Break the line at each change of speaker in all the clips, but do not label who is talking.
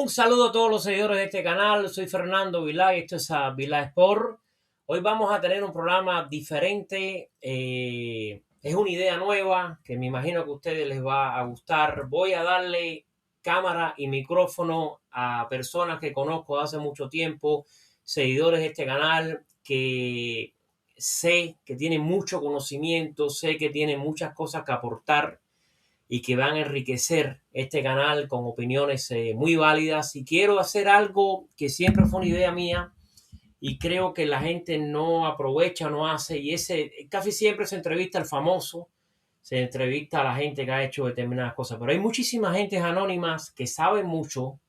Un saludo a todos los seguidores de este canal. Soy Fernando Vilá y esto es Vilá Sport. Hoy vamos a tener un programa diferente. Es una idea nueva que me imagino que a ustedes les va a gustar. Voy a darle cámara y micrófono a personas que conozco de hace mucho tiempo, seguidores de este canal, que sé que tienen mucho conocimiento, sé que tienen muchas cosas que aportar y que van a enriquecer este canal con opiniones muy válidas. Y quiero hacer algo que siempre fue una idea mía y creo que la gente no aprovecha, no hace, y casi siempre se entrevista al famoso, se entrevista a la gente que ha hecho determinadas cosas, pero hay muchísimas gentes anónimas que saben mucho,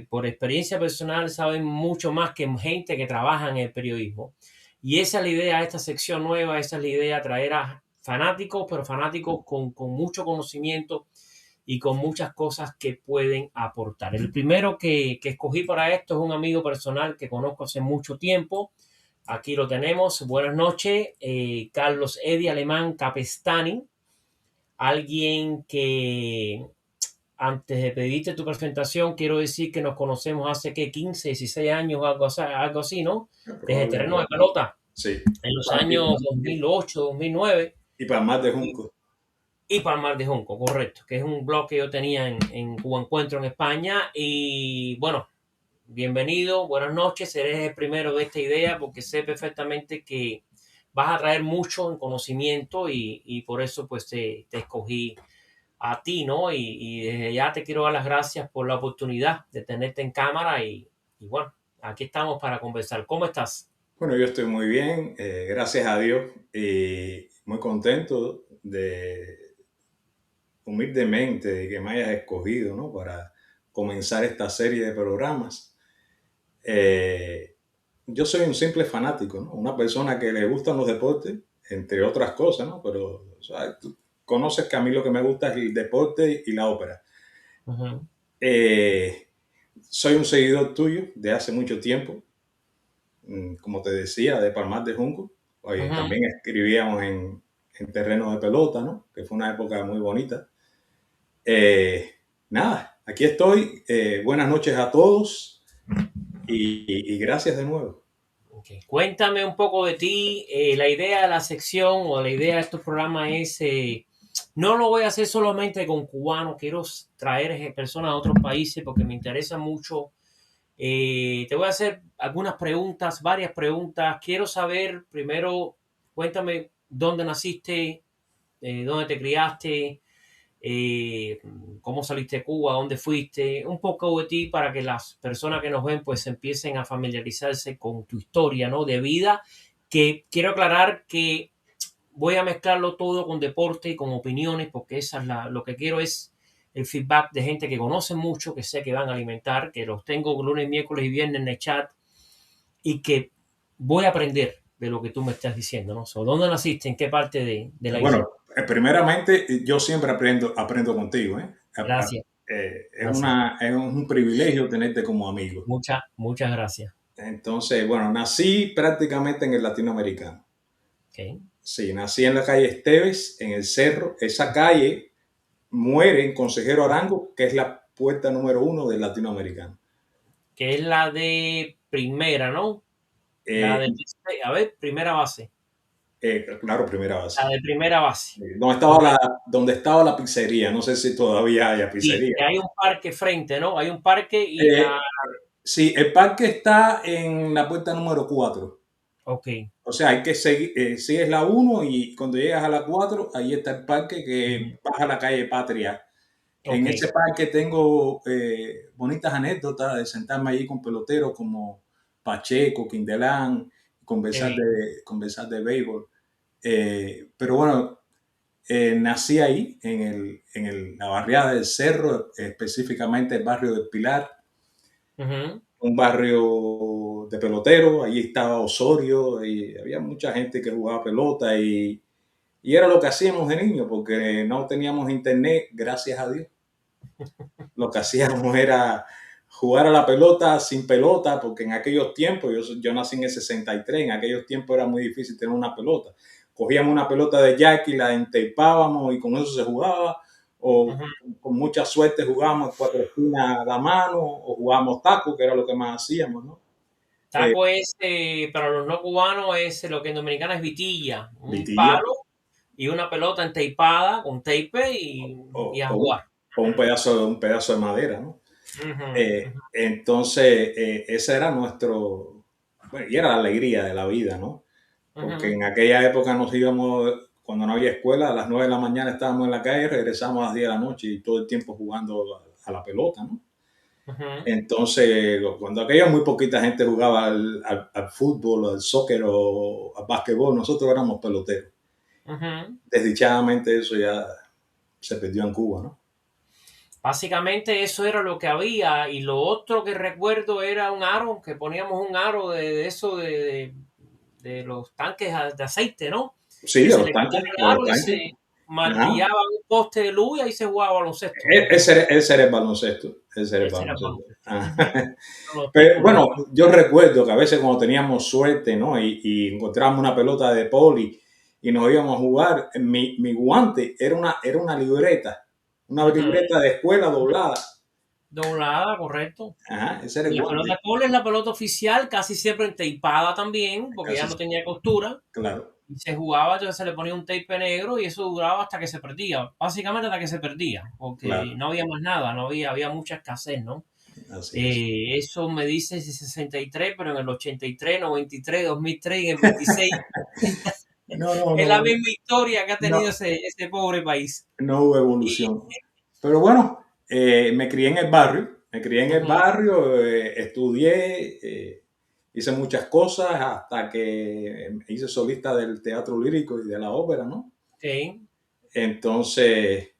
por experiencia personal saben mucho más que gente que trabaja en el periodismo. Y esa es la idea de esta sección nueva, esa es la idea, traer a fanáticos, pero fanáticos con mucho conocimiento y con muchas cosas que pueden aportar. El primero que escogí para esto es un amigo personal que conozco hace mucho tiempo. Aquí lo tenemos. Buenas noches, Carlos Eddie Alemán Capestany, alguien que antes de pedirte tu presentación, quiero decir que nos conocemos hace que 15, 16 años, algo así, ¿no? Desde terreno de pelota,
Sí.
en los años 2008, 2009.
Y Palmar de Junco.
Y Palmar de Junco, correcto, que es un blog que yo tenía en Cuba Encuentro en España. Y bueno, bienvenido, buenas noches, eres el primero de esta idea porque sé perfectamente que vas a traer mucho en conocimiento y por eso pues te escogí a ti, ¿no? Y desde ya te quiero dar las gracias por la oportunidad de tenerte en cámara y bueno, aquí estamos para conversar. ¿Cómo estás?
Bueno, yo estoy muy bien, gracias a Dios, y muy contento humildemente de que me hayas escogido, ¿no? Para comenzar esta serie de programas. Yo soy un simple fanático, ¿no? Una persona que le gustan los deportes, entre otras cosas, ¿no? Pero, o sea, tú conoces que a mí lo que me gusta es el deporte y la ópera.
Uh-huh.
Soy un seguidor tuyo de hace mucho tiempo, como te decía, de Palmar de Junco. Oye,
Uh-huh.
también escribíamos en terreno de pelota, ¿no? Que fue una época muy bonita. Nada, aquí estoy. Buenas noches a todos y gracias de nuevo.
Okay. Cuéntame un poco de ti. La idea de la sección o la idea de estos programas es, no lo voy a hacer solamente con cubanos, quiero traer personas de otros países porque me interesa mucho. Te voy a hacer algunas preguntas, varias preguntas. Quiero saber primero, cuéntame dónde naciste, dónde te criaste, eh, cómo saliste de Cuba, dónde fuiste, un poco de ti para que las personas que nos ven pues empiecen a familiarizarse con tu historia, ¿no? De vida, que quiero aclarar que voy a mezclarlo todo con deporte y con opiniones, porque esa es lo que quiero es el feedback de gente que conoce mucho, que sé que van a alimentar, que los tengo lunes, miércoles y viernes en el chat y que voy a aprender de lo que tú me estás diciendo, ¿no? So, ¿dónde naciste? ¿En qué parte de la isla?
Bueno, primeramente, yo siempre aprendo contigo, ¿eh?
Gracias, gracias.
Es un privilegio tenerte como amigo.
Muchas gracias.
Entonces, bueno, nací prácticamente en el latinoamericano.
Okay.
Sí, nací en la calle Esteves, en el Cerro. Esa calle muere en Consejero Arango, que es la puerta número 1 del latinoamericano.
Que es la de primera, ¿no? La
Eh,
de, a ver, primera base.
claro, primera base.
La de primera base.
Donde estaba la pizzería, no sé si todavía hay
Sí,
pizzería.
que hay un parque frente, ¿no? Hay un parque y
Eh, sí, el parque está en la puerta número 4.
Ok.
O sea, hay que seguir, sigues la 1 y cuando llegas a la 4, ahí está el parque que baja la calle Patria. En
Ok.
ese parque tengo bonitas anécdotas de sentarme allí con peloteros como Pacheco, Quindelán,
Qué
conversar de béisbol. Pero bueno, nací ahí, la barriada del Cerro, específicamente el barrio del Pilar,
bien.
un barrio de peloteros. Allí estaba Osorio y había mucha gente que jugaba pelota y era lo que hacíamos de niños porque no teníamos internet, gracias a Dios. Lo que hacíamos era jugar a la pelota sin pelota, porque en aquellos tiempos, yo nací en el 63, en aquellos tiempos era muy difícil tener una pelota. Cogíamos una pelota de Jackie, la entapábamos y con eso se jugaba, o
Ujú.
con mucha suerte jugábamos cuatro esquinas a la mano o jugábamos taco, que era lo que más hacíamos, ¿no? Eh,
Taco es, para los no cubanos, es lo que en Dominicana es vitilla, un
vitilla
palo y una pelota enteipada con tape y
o,
a
o
jugar.
un pedazo de madera, ¿no?
Ujú, ujú,
Entonces, ese era nuestro, bueno, y era la alegría de la vida, ¿no? Porque
ujú,
en aquella época nos íbamos, cuando no había escuela, a las 9 de la mañana estábamos en la calle, regresamos a las 10 de la noche y todo el tiempo jugando a la pelota, ¿no?
ujú,
Entonces, cuando aquella muy poquita gente jugaba al fútbol, al soccer o al básquetbol, nosotros éramos peloteros.
ujú.
Desdichadamente eso ya se perdió en Cuba, ¿no?
Básicamente eso era lo que había y lo otro que recuerdo era un aro, que poníamos un aro de eso de los tanques de aceite, ¿no?
Sí,
Que
de
se
los
le quitaba
tanques, de
el
los
aro y
tanques.
se
Ajá.
martillaba un poste de luz y ahí se jugaba baloncesto.
Ese era el baloncesto. Ese era el
Ese era el
baloncesto.
baloncesto. Ujú.
Ajá.
Los
Pero
títulos.
bueno, yo recuerdo que a veces cuando teníamos suerte, ¿no? Y encontrábamos una pelota de poli y nos íbamos a jugar, mi guante era una
Ujú.
libreta de escuela doblada.
Doblada, correcto.
Ajá, ese era
Y
el
la pelota
guante.
de polo es la pelota oficial, casi siempre enteipada también, porque ya
Casi,
no tenía costura.
claro,
Y se jugaba, entonces se le ponía un tape negro y eso duraba hasta que se perdía. Básicamente hasta que se perdía, porque
claro,
no había más nada, había mucha escasez, ¿no?
así es.
Eso me dice 63, pero en el 83, 93, 2003 y en el 26
No, no,
es la
no,
misma historia que ha
no,
tenido ese pobre país.
no hubo
Y,
evolución. Pero bueno, me crié en el barrio,
ujú,
estudié, hice muchas cosas hasta que me hice solista del teatro lírico y de la ópera, ¿no?
ok,
Entonces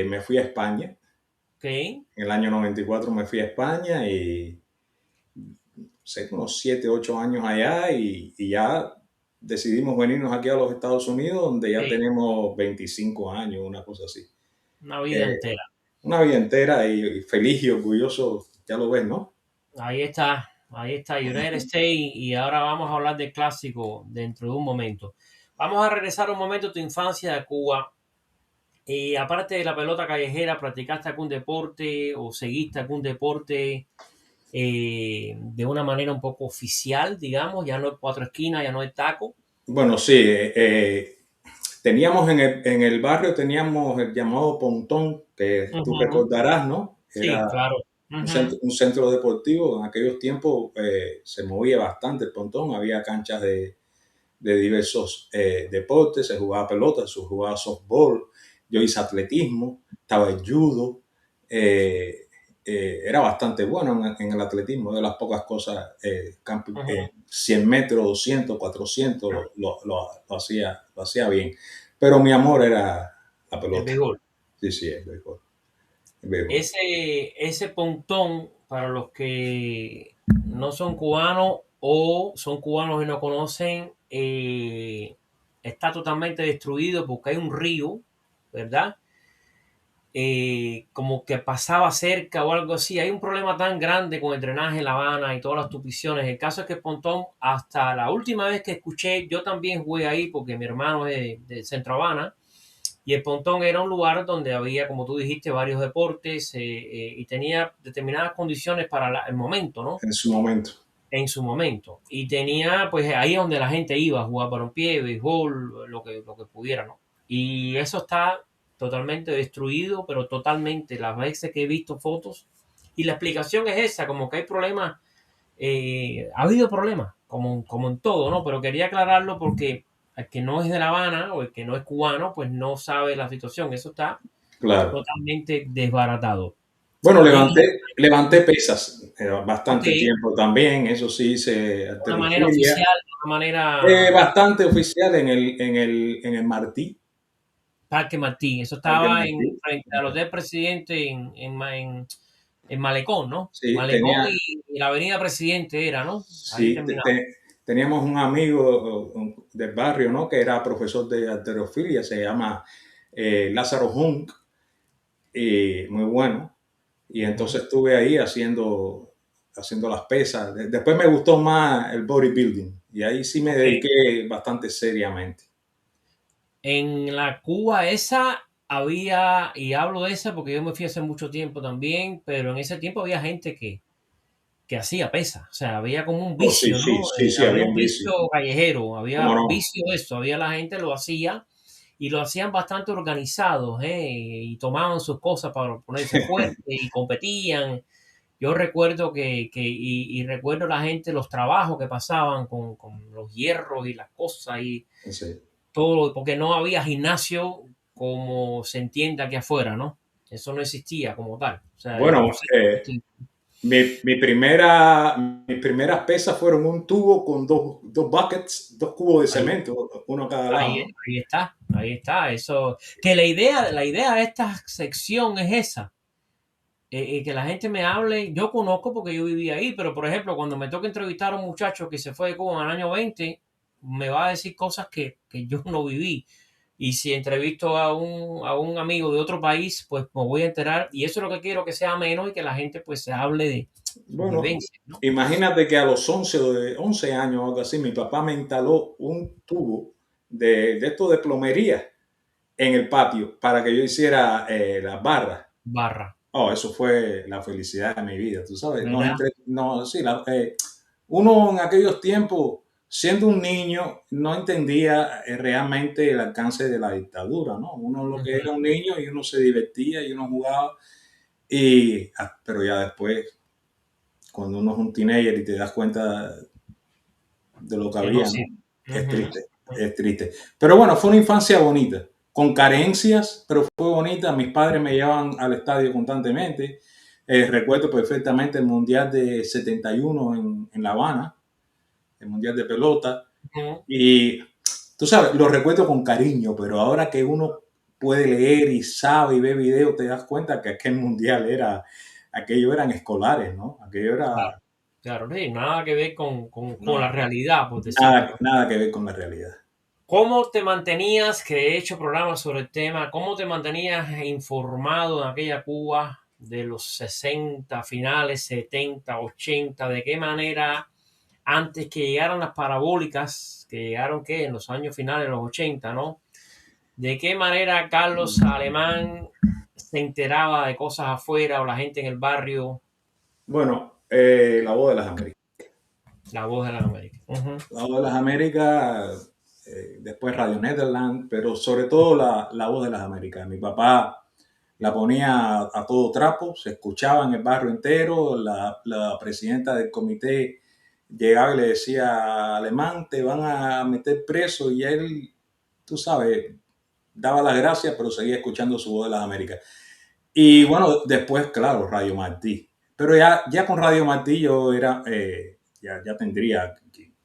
me fui a España.
ok,
En el año 94 me fui a España y sé, unos 7, 8 años allá y ya decidimos venirnos aquí a los Estados Unidos, donde ya
ok,
tenemos 25 años, una cosa así.
una vida
Eh,
entera.
una vida entera y feliz y orgulloso, ya lo ves, ¿no?
Ahí está United States y ahora vamos a hablar de clásico dentro de un momento. Vamos a regresar un momento a tu infancia de Cuba. Y aparte de la pelota callejera, ¿practicaste algún deporte o seguiste algún deporte de una manera un poco oficial, digamos? Ya no es cuatro esquinas, ya no es taco.
Bueno, sí, teníamos en el barrio, teníamos el llamado Pontón, que tú
Ujú.
recordarás, ¿no?
Sí,
Era
claro. Ujú.
un centro deportivo. En aquellos tiempos se movía bastante el Pontón, había canchas de diversos deportes, se jugaba pelota, se jugaba softball, yo hice atletismo, estaba el judo, eh, era bastante bueno en el atletismo, de las pocas cosas, 100 metros, 200, 400, lo hacía bien, pero mi amor era la
El
pelota,
béisbol.
sí, sí, el béisbol, el béisbol.
Ese pontón, para los que no son cubanos o son cubanos y no conocen, está totalmente destruido porque hay un río, ¿verdad? Como que pasaba cerca o algo así. Hay un problema tan grande con el drenaje en La Habana y todas las tupiciones. El caso es que el pontón, hasta la última vez que escuché, yo también jugué ahí porque mi hermano es de Centro Habana. Y el Pontón era un lugar donde había, como tú dijiste, varios deportes y tenía determinadas condiciones para el momento, ¿no?
En su momento.
En su momento. Y tenía, pues ahí donde la gente iba a jugar balompié, béisbol, lo que pudiera, ¿no? Y eso está totalmente destruido, pero totalmente. Las veces que he visto fotos. Y la explicación es esa, como que hay problemas, ha habido problemas, como en todo, ¿no? Pero quería aclararlo porque el que no es de La Habana o el que no es cubano, pues no sabe la situación. Eso está
Claro.
totalmente desbaratado.
Bueno,
Y,
levanté pesas
ok,
bastante tiempo también, eso sí, hice
de una manera
halterofilia.
oficial, de una manera
Bastante oficial en el Martí,
Parque Martín. Eso
Parque
estaba
Martí.
frente al Hotel Presidente en Malecón, ¿no?
Sí,
Malecón y la Avenida Presidente era, ¿no? Ahí
sí,
terminaba.
teníamos un amigo del barrio, ¿no? Que era profesor de halterofilia, se llama Lázaro Hunk, y muy bueno. Y
Ujú.
entonces estuve ahí haciendo las pesas. Después me gustó más el bodybuilding y ahí sí me
Ok.
dediqué bastante seriamente.
En la Cuba esa, había, y hablo de esa porque yo me fui hace mucho tiempo también, pero en ese tiempo había gente que hacía pesa, o sea, había como un
Oh, sí,
vicio,
sí,
¿no?
sí, sí,
Había
había
un
un vicio.
vicio callejero, había
¿Cómo no?
vicio de eso, había la gente lo hacía y lo hacían bastante organizados, ¿eh? Y tomaban sus cosas para ponerse fuerte y competían. Yo recuerdo y recuerdo la gente, los trabajos que pasaban con los hierros y las cosas y
Sí.
todo, porque no había gimnasio como se entiende aquí afuera, ¿no? Eso no existía como tal. O sea, yo no
Bueno,
sé.
mis primeras pesas fueron un tubo con dos buckets, dos cubos de
Ahí,
cemento, uno a cada lado, ¿no?
ahí está, ahí está. Eso, que la idea de esta sección es esa, que la gente me hable. Yo conozco porque yo vivía ahí, pero por ejemplo, cuando me toca entrevistar a un muchacho que se fue de Cuba en el año 20, me va a decir cosas que yo no viví. Y si entrevisto a un amigo de otro país, pues me voy a enterar. Y eso es lo que quiero que sea menos y que la gente pues se hable de sus
Bueno,
vivencias, ¿no?
imagínate que a los 11 años o algo así, mi papá me instaló un tubo de esto de plomería en el patio para que yo hiciera las barras.
Barra,
Oh, eso fue la felicidad de mi vida, tú sabes.
¿verdad?
No, sí, uno en aquellos tiempos, siendo un niño, no entendía realmente el alcance de la dictadura, ¿no? Uno lo que era
Ujú.
un niño y uno se divertía y uno jugaba, pero ya después, cuando uno es un teenager y te das cuenta de lo que
Que no
había,
sí.
¿no? Es
Ujú.
triste, es triste. Pero bueno, fue una infancia bonita, con carencias, pero fue bonita. Mis padres me llevaban al estadio constantemente. Recuerdo perfectamente el Mundial de 71 en La Habana, el Mundial de pelota.
Ujú.
Y tú sabes, lo recuerdo con cariño, pero ahora que uno puede leer y sabe y ve videos, te das cuenta que aquel Mundial aquello eran escolares, ¿no? Aquello
Claro,
era
claro, sí, nada que ver con la
no,
realidad, por decirlo.
nada que ver con la realidad.
¿Cómo te mantenías, que he hecho programas sobre el tema, cómo te mantenías informado en aquella Cuba de los 60 finales, 70 80? ¿De qué manera, antes que llegaran las parabólicas, que llegaron en los años finales de los 80, ¿no? ¿De qué manera Carlos Alemán se enteraba de cosas afuera o la gente en el barrio?
Bueno, La Voz de las Américas.
La voz de la América. Ujú,
La Voz de las Américas, después Radio Netherlands, pero sobre todo la Voz de las Américas. Mi papá la ponía a todo trapo, se escuchaba en el barrio entero, la presidenta del comité llegaba y le decía, Alemán, te van a meter preso, y él, tú sabes, daba las gracias, pero seguía escuchando su Voz de las Américas. Y bueno, después, claro, Radio Martí. Pero ya con Radio Martí yo ya tendría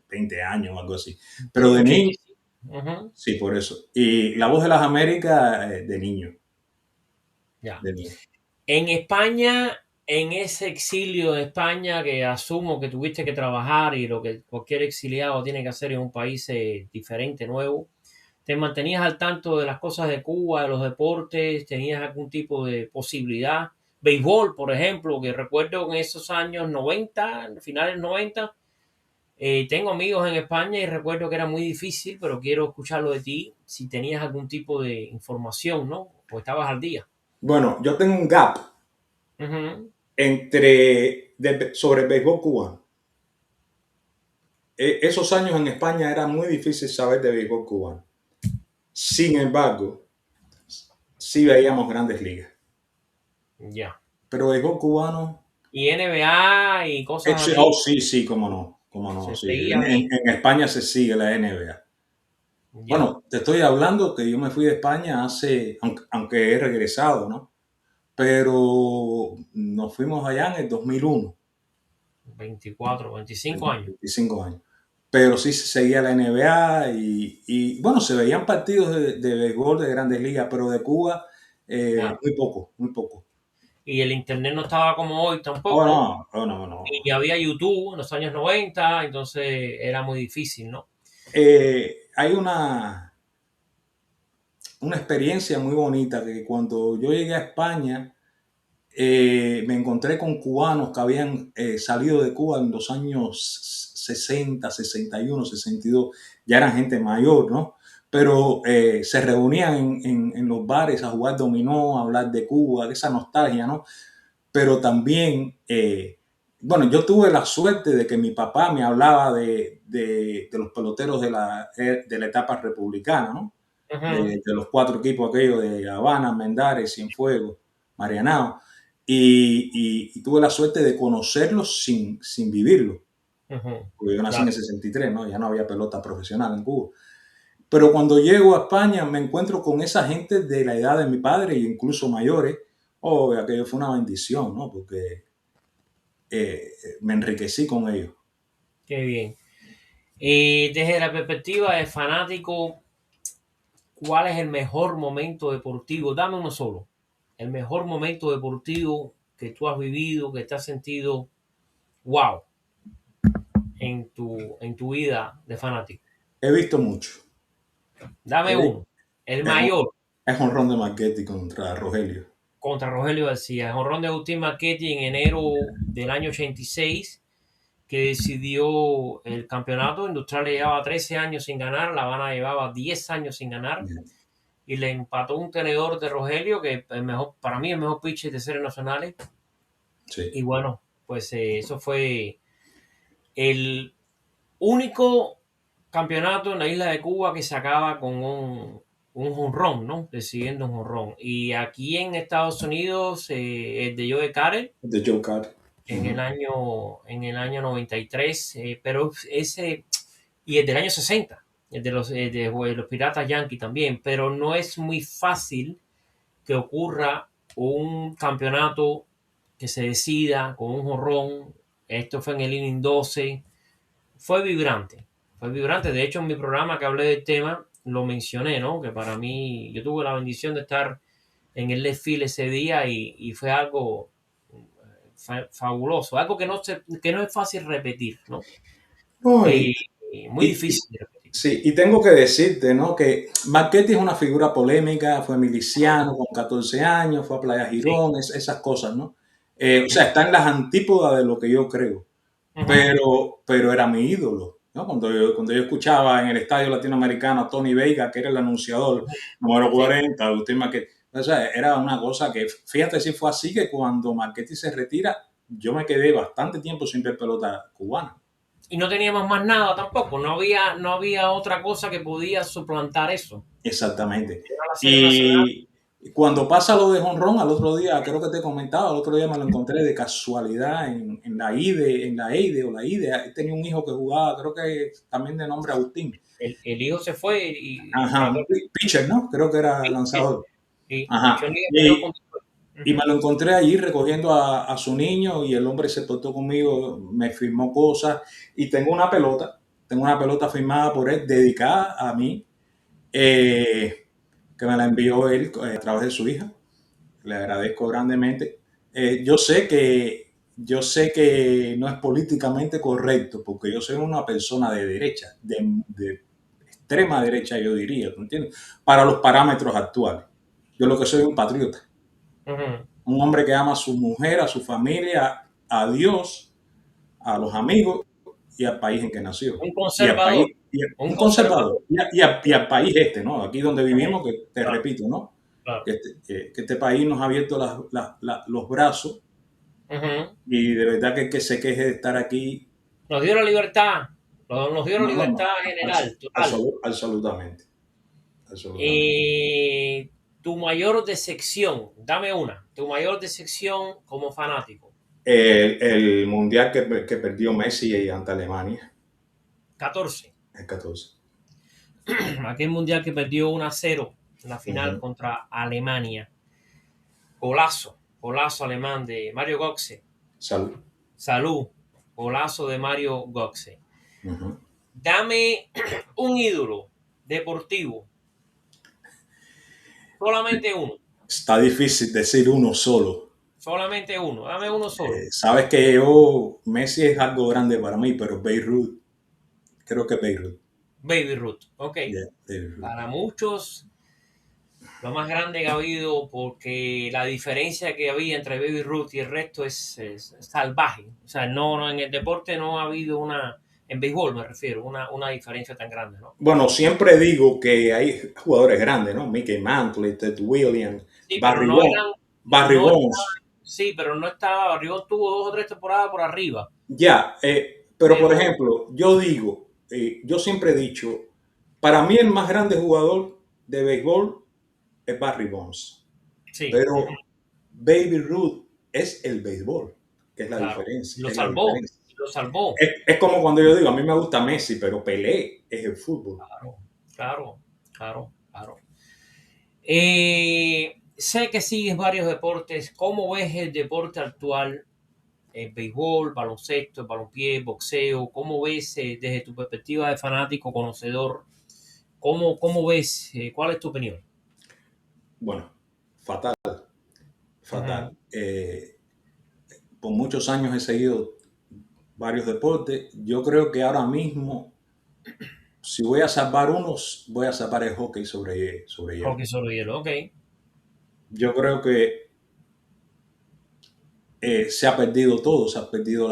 20 años o algo así. Pero de niño,
85. Ujú,
sí, por eso. Y La Voz de las Américas,
ya.
de niño.
En España, en ese exilio de España que asumo que tuviste que trabajar y lo que cualquier exiliado tiene que hacer en un país diferente, nuevo, ¿te mantenías al tanto de las cosas de Cuba, de los deportes? ¿Tenías algún tipo de posibilidad? Béisbol, por ejemplo, que recuerdo en esos años 90, finales 90, tengo amigos en España y recuerdo que era muy difícil, pero quiero escucharlo de ti, si tenías algún tipo de información, ¿no? O estabas al día.
Bueno, yo tengo un gap
Ujú.
sobre el béisbol cubano. Esos años en España era muy difícil saber de béisbol cubano. Sin embargo, sí veíamos grandes ligas.
Ya.
Pero béisbol cubano,
Y NBA y cosas
oh
así,
sí, sí, cómo no,
se
sí.
seguía bien.
En España se sigue la NBA.
Ya.
Bueno, te estoy hablando que yo me fui de España aunque he regresado, ¿no? Pero nos fuimos allá en el 2001,
24, 25 años.
25 años. Pero sí se seguía la NBA bueno, se veían partidos de béisbol de grandes ligas, pero de Cuba
Ya.
muy poco, muy poco.
Y el internet no estaba como hoy
Oh,
tampoco.
no, oh, no, no.
Y había YouTube en los años 90, entonces era muy difícil, ¿no?
Hay una experiencia muy bonita que cuando yo llegué a España, me encontré con cubanos que habían salido de Cuba en los años 60, 61, 62. Ya eran gente mayor, ¿no? pero se reunían en los bares a jugar dominó, a hablar de Cuba, de esa nostalgia, ¿no? Pero también, bueno, yo tuve la suerte de que mi papá me hablaba de los peloteros de la etapa republicana, ¿no?
Ujú,
De los cuatro equipos aquellos de Habana, Mendares, Cienfuegos, Marianao. Y tuve la suerte de conocerlos sin vivirlo,
ujú.
porque yo nací en el
Claro.
63, ¿no? Ya no había pelota profesional en Cuba. Pero cuando llego a España me encuentro con esa gente de la edad de mi padre e incluso mayores. Oh, aquello fue una bendición, ¿no? Porque me enriquecí con ellos.
Qué bien. Y desde la perspectiva de fanático, ¿cuál es el mejor momento deportivo? Dame uno solo. El mejor momento deportivo que tú has vivido, que te has sentido wow en tu vida de fanático.
He visto mucho.
Dame
He visto,
uno. El
es, un,
mayor
es jonrón de Marchetti contra Rogelio.
contra Rogelio García. Jonrón de Agustín Marchetti en enero del año 86, que decidió el campeonato. Industrial llevaba 13 años sin ganar, La Habana llevaba 10 años sin ganar y le empató un tenedor de Rogelio, que el mejor, para mí el mejor pitcher de series nacionales.
Sí.
Y bueno, pues eso fue el único campeonato en la isla de Cuba que se acaba con un jonrón, ¿no? Decidiendo un jonrón. Y aquí en Estados Unidos, el de Joe Carter
De Joe Carter.
en el año 93, pero ese, y el del año 60, el de los Piratas Yankees también, pero no es muy fácil que ocurra un campeonato que se decida con un jonrón. Esto fue en el inning 12. Fue vibrante, fue vibrante. De hecho, en mi programa que hablé del tema, lo mencioné, ¿no? Que para mí, yo tuve la bendición de estar en el desfile ese día y fue algo fabuloso, algo que no es fácil repetir, ¿no?
No,
Eh, muy
y,
difícil de repetir.
sí, y tengo que decirte, ¿no? Que Marchetti es una figura polémica, fue miliciano con 14 años, fue a Playa
Sí.
Girón, esas cosas, ¿no? O sea, está en las antípodas de lo que yo creo,
Ujú.
pero era mi ídolo, ¿no? Cuando yo escuchaba en el estadio latinoamericano a Tony Veiga, que era el anunciador número
Sí.
40, Agustín Marchetti, o sea, era una cosa que, fíjate si fue así que cuando Marchetti se retira, yo me quedé bastante tiempo sin ver pelota cubana.
Y no teníamos más nada tampoco, no había otra cosa que podía suplantar eso.
Exactamente.
Era la serie nacional.
Y cuando pasa lo de jonrón, al otro día, creo que te comentaba, al otro día me lo encontré de casualidad en la IDE, en la EIDE o la IDE. Tenía un hijo que jugaba, creo que también de nombre Agustín.
El hijo se fue y
Ajá,
trató
un pitcher, ¿no? Creo que era lanzador.
y
Ajá.
pichó en Liga Menor con Detroit.
Y
Ujú.
me lo encontré allí recogiendo a su niño y el hombre se portó conmigo, me firmó cosas y tengo una pelota firmada por él, dedicada a mí, que me la envió él a través de su hija. Le agradezco grandemente. Yo sé que no es políticamente correcto, porque yo soy una persona de derecha, de extrema derecha, yo diría, ¿tú entiendes? Para los parámetros actuales. Yo lo que soy es un patriota,
Ujú.
un hombre que ama a su mujer, a su familia, a Dios, a los amigos y al país en que nació.
Un
Y al
conservador,
país,
un
un conservador,
conservador.
y al país este, ¿no? Aquí donde
Ujú.
vivimos, que te
Claro,
repito, ¿no?
claro.
Que este país nos ha abierto los brazos
Ujú.
y de verdad que el que se queje de estar aquí,
Nos dio la libertad, nos dio la
no, no, no,
libertad general, total.
absolutamente, absolutamente.
Eh, Tu mayor decepción, dame una, tu mayor decepción como fanático.
El mundial que perdió Messi ante Alemania,
14.
el 14.
Aquel mundial que perdió 1-0 en la final
Ujú.
contra Alemania. Golazo, golazo alemán de Mario Götze.
Salud.
Salud, golazo de Mario Götze.
Ujú.
Dame un ídolo deportivo, solamente uno,
Está difícil decir uno solo.
solamente uno, dame uno solo.
Sabes que yo, Messi es algo grande para mí, pero Beirut, creo que Beirut.
Baby Ruth, ok.
Yeah, Beirut.
Para muchos, lo más grande que ha habido, porque la diferencia que había entre Baby Ruth y el resto es salvaje. O sea, no, en el deporte no ha habido una. En béisbol me refiero, una diferencia tan grande, ¿no?
Bueno, siempre digo que hay jugadores grandes, ¿no? Mickey Mantle, Ted Williams,
Sí, pero
Barry
no
Bonds.
eran,
Barry
no estaba,
Bonds.
sí, pero no estaba, Barrigón tuvo 2 o 3 temporadas por arriba,
Ya, pero por
pero
ejemplo, yo digo, yo siempre he dicho, para mí el más grande jugador de béisbol es Barry Bonds,
sí,
pero Baby Ruth es el béisbol, que es la
claro,
diferencia,
lo
es la
salvó,
diferencia.
lo salvó,
Es como cuando yo digo, a mí me gusta Messi, pero Pelé es el fútbol.
claro, claro, claro, claro. Sé que sigues varios deportes. ¿Cómo ves el deporte actual? Béisbol, baloncesto, balompié, boxeo. ¿Cómo ves desde tu perspectiva de fanático, conocedor? ¿Cómo ves? ¿Cuál es tu opinión?
Bueno, fatal, fatal.
Ujú.
Por muchos años he seguido varios deportes. Yo creo que ahora mismo, si voy a salvar unos, voy a salvar el hockey sobre hielo.
Hockey sobre hielo, ok.
Yo creo que se ha perdido todo, se ha perdido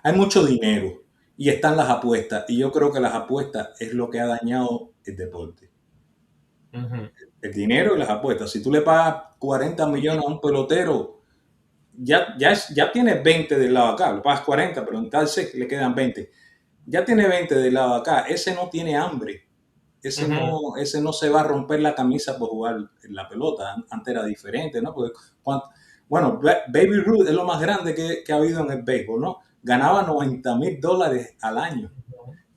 hay mucho dinero y están las apuestas y yo creo que las apuestas es lo que ha dañado el deporte.
Ujú.
El dinero y las apuestas. Si tú le pagas 40 millones a un pelotero, ya tiene 20 del lado acá, le pagas 40, pero en tal set le quedan 20. Ya tiene 20 del lado acá, ese no tiene hambre.
Ujú.
Ese no se va a romper la camisa por jugar en la pelota. Antes era diferente, ¿no? Porque bueno, Baby Ruth es lo más grande que ha habido en el béisbol, ¿no? Ganaba $90,000 al año.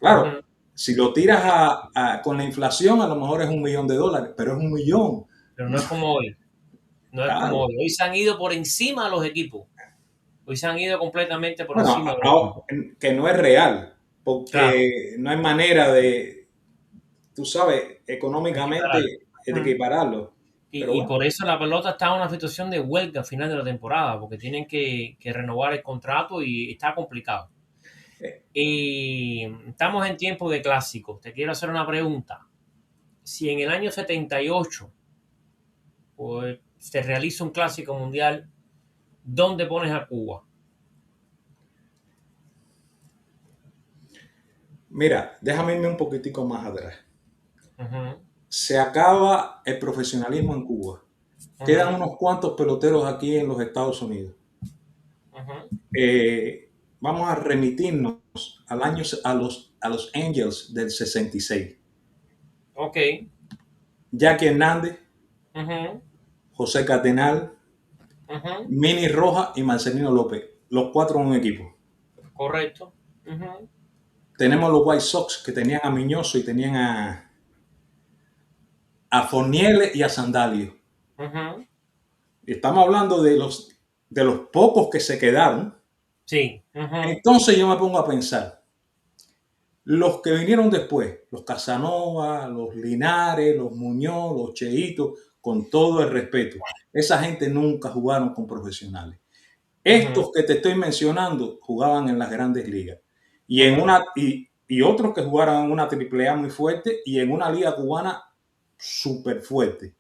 Claro,
Ujú.
si lo tiras con la inflación, a lo mejor es $1,000,000, pero es 1,000,000.
Pero no es como hoy. No es como
Claro.
hoy. Hoy se han ido por encima de los equipos. Hoy se han ido completamente por
Bueno,
encima de los equipos.
que no es real,
Claro,
porque no hay manera de, tú sabes,
equiparar.
económicamente de
Ujú.
equipararlo. Pero
Y
bueno,
por eso la pelota está en una situación de huelga al final de la temporada, porque tienen que renovar el contrato y está complicado.
eh,
Y estamos en tiempo de clásicos. Te quiero hacer una pregunta. Si en el año 78 pues, se realiza un clásico mundial, ¿dónde pones a Cuba?
mira, déjame irme un poquitico más atrás.
Ujú.
Se acaba el profesionalismo en Cuba. Quedan
Ujú.
unos cuantos peloteros aquí en los Estados Unidos.
Ujú.
Vamos a remitirnos a los Angels del 66.
Ok.
Jackie Hernández,
Ujú.
José Catenal,
Ujú.
Mini Roja y Marcelino López. Los cuatro en un equipo.
Correcto. Ujú.
Tenemos los White Sox que tenían a Miñoso y tenían a Forniele y a Sandalio.
Ujú.
Estamos hablando de los pocos que se quedaron.
Sí. Ujú.
Entonces yo me pongo a pensar, los que vinieron después, los Casanova, los Linares, los Muñoz, los Cheitos, con todo el respeto, esa gente nunca jugaron con profesionales.
Ujú.
Estos que te estoy mencionando jugaban en las grandes ligas
Ujú.
y otros que jugaron en una AAA muy fuerte y en una liga cubana súper fuerte.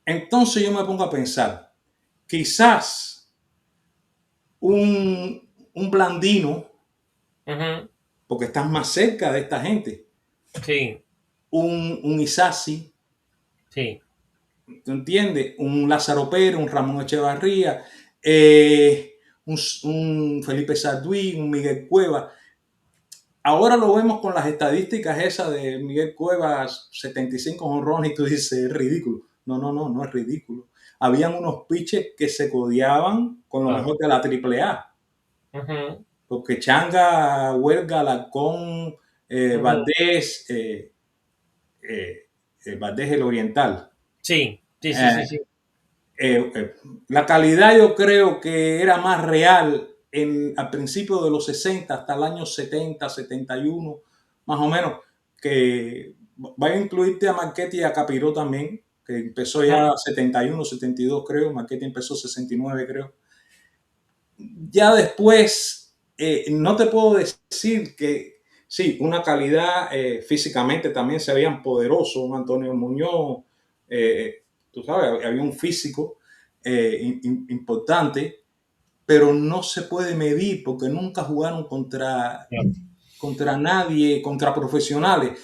Entonces yo me pongo a pensar, quizás un Blandino,
Ujú.
porque estás más cerca de esta gente,
Sí.
un Isasi,
Sí.
¿tú entiendes? Un Lázaro Pérez, un Ramón Echevarría, un Felipe Sarduí, un Miguel Cuevas. Ahora lo vemos con las estadísticas esas de Miguel Cuevas, 75 jonrones, y tú dices, es ridículo. No, no, no, no es ridículo. Habían unos pitches que se codeaban con lo
Claro.
mejor de la AAA,
Ujú.
porque Changa, Huelga, Alarcón,
Ujú.
Valdés, Valdés el Oriental.
Sí. Sí, sí, sí,
Eh,
sí.
la calidad yo creo que era más real al principio de los 60 hasta el año 70, 71, más o menos, que va a incluirte a Marchetti y a Capiró también, que empezó
Ujú.
ya 71, 72 creo, Marchetti empezó 69 creo. Ya después, no te puedo decir que sí, una calidad físicamente también se veían poderosos, un Antonio Muñoz, tú sabes, había un físico importante, pero no se puede medir porque nunca jugaron contra
Claro.
contra nadie, contra profesionales.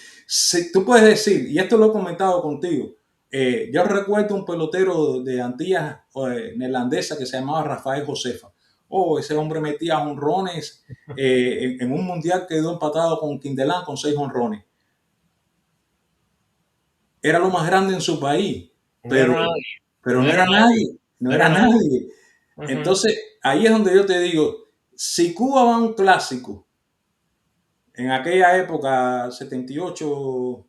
Tú puedes decir, y esto lo he comentado contigo, yo recuerdo un pelotero de Antillas neerlandesa que se llamaba Rafael Josefa. Ese hombre metía jonrones. En un mundial quedó empatado con Quindelán con 6 jonrones. Era lo más grande en su país,
No era
pero,
nadie.
pero
No
no
era
era
nadie.
nadie, no
No
era
era nadie.
nadie. Entonces, ahí es donde yo te digo, si Cuba va a un clásico, en aquella época, 78,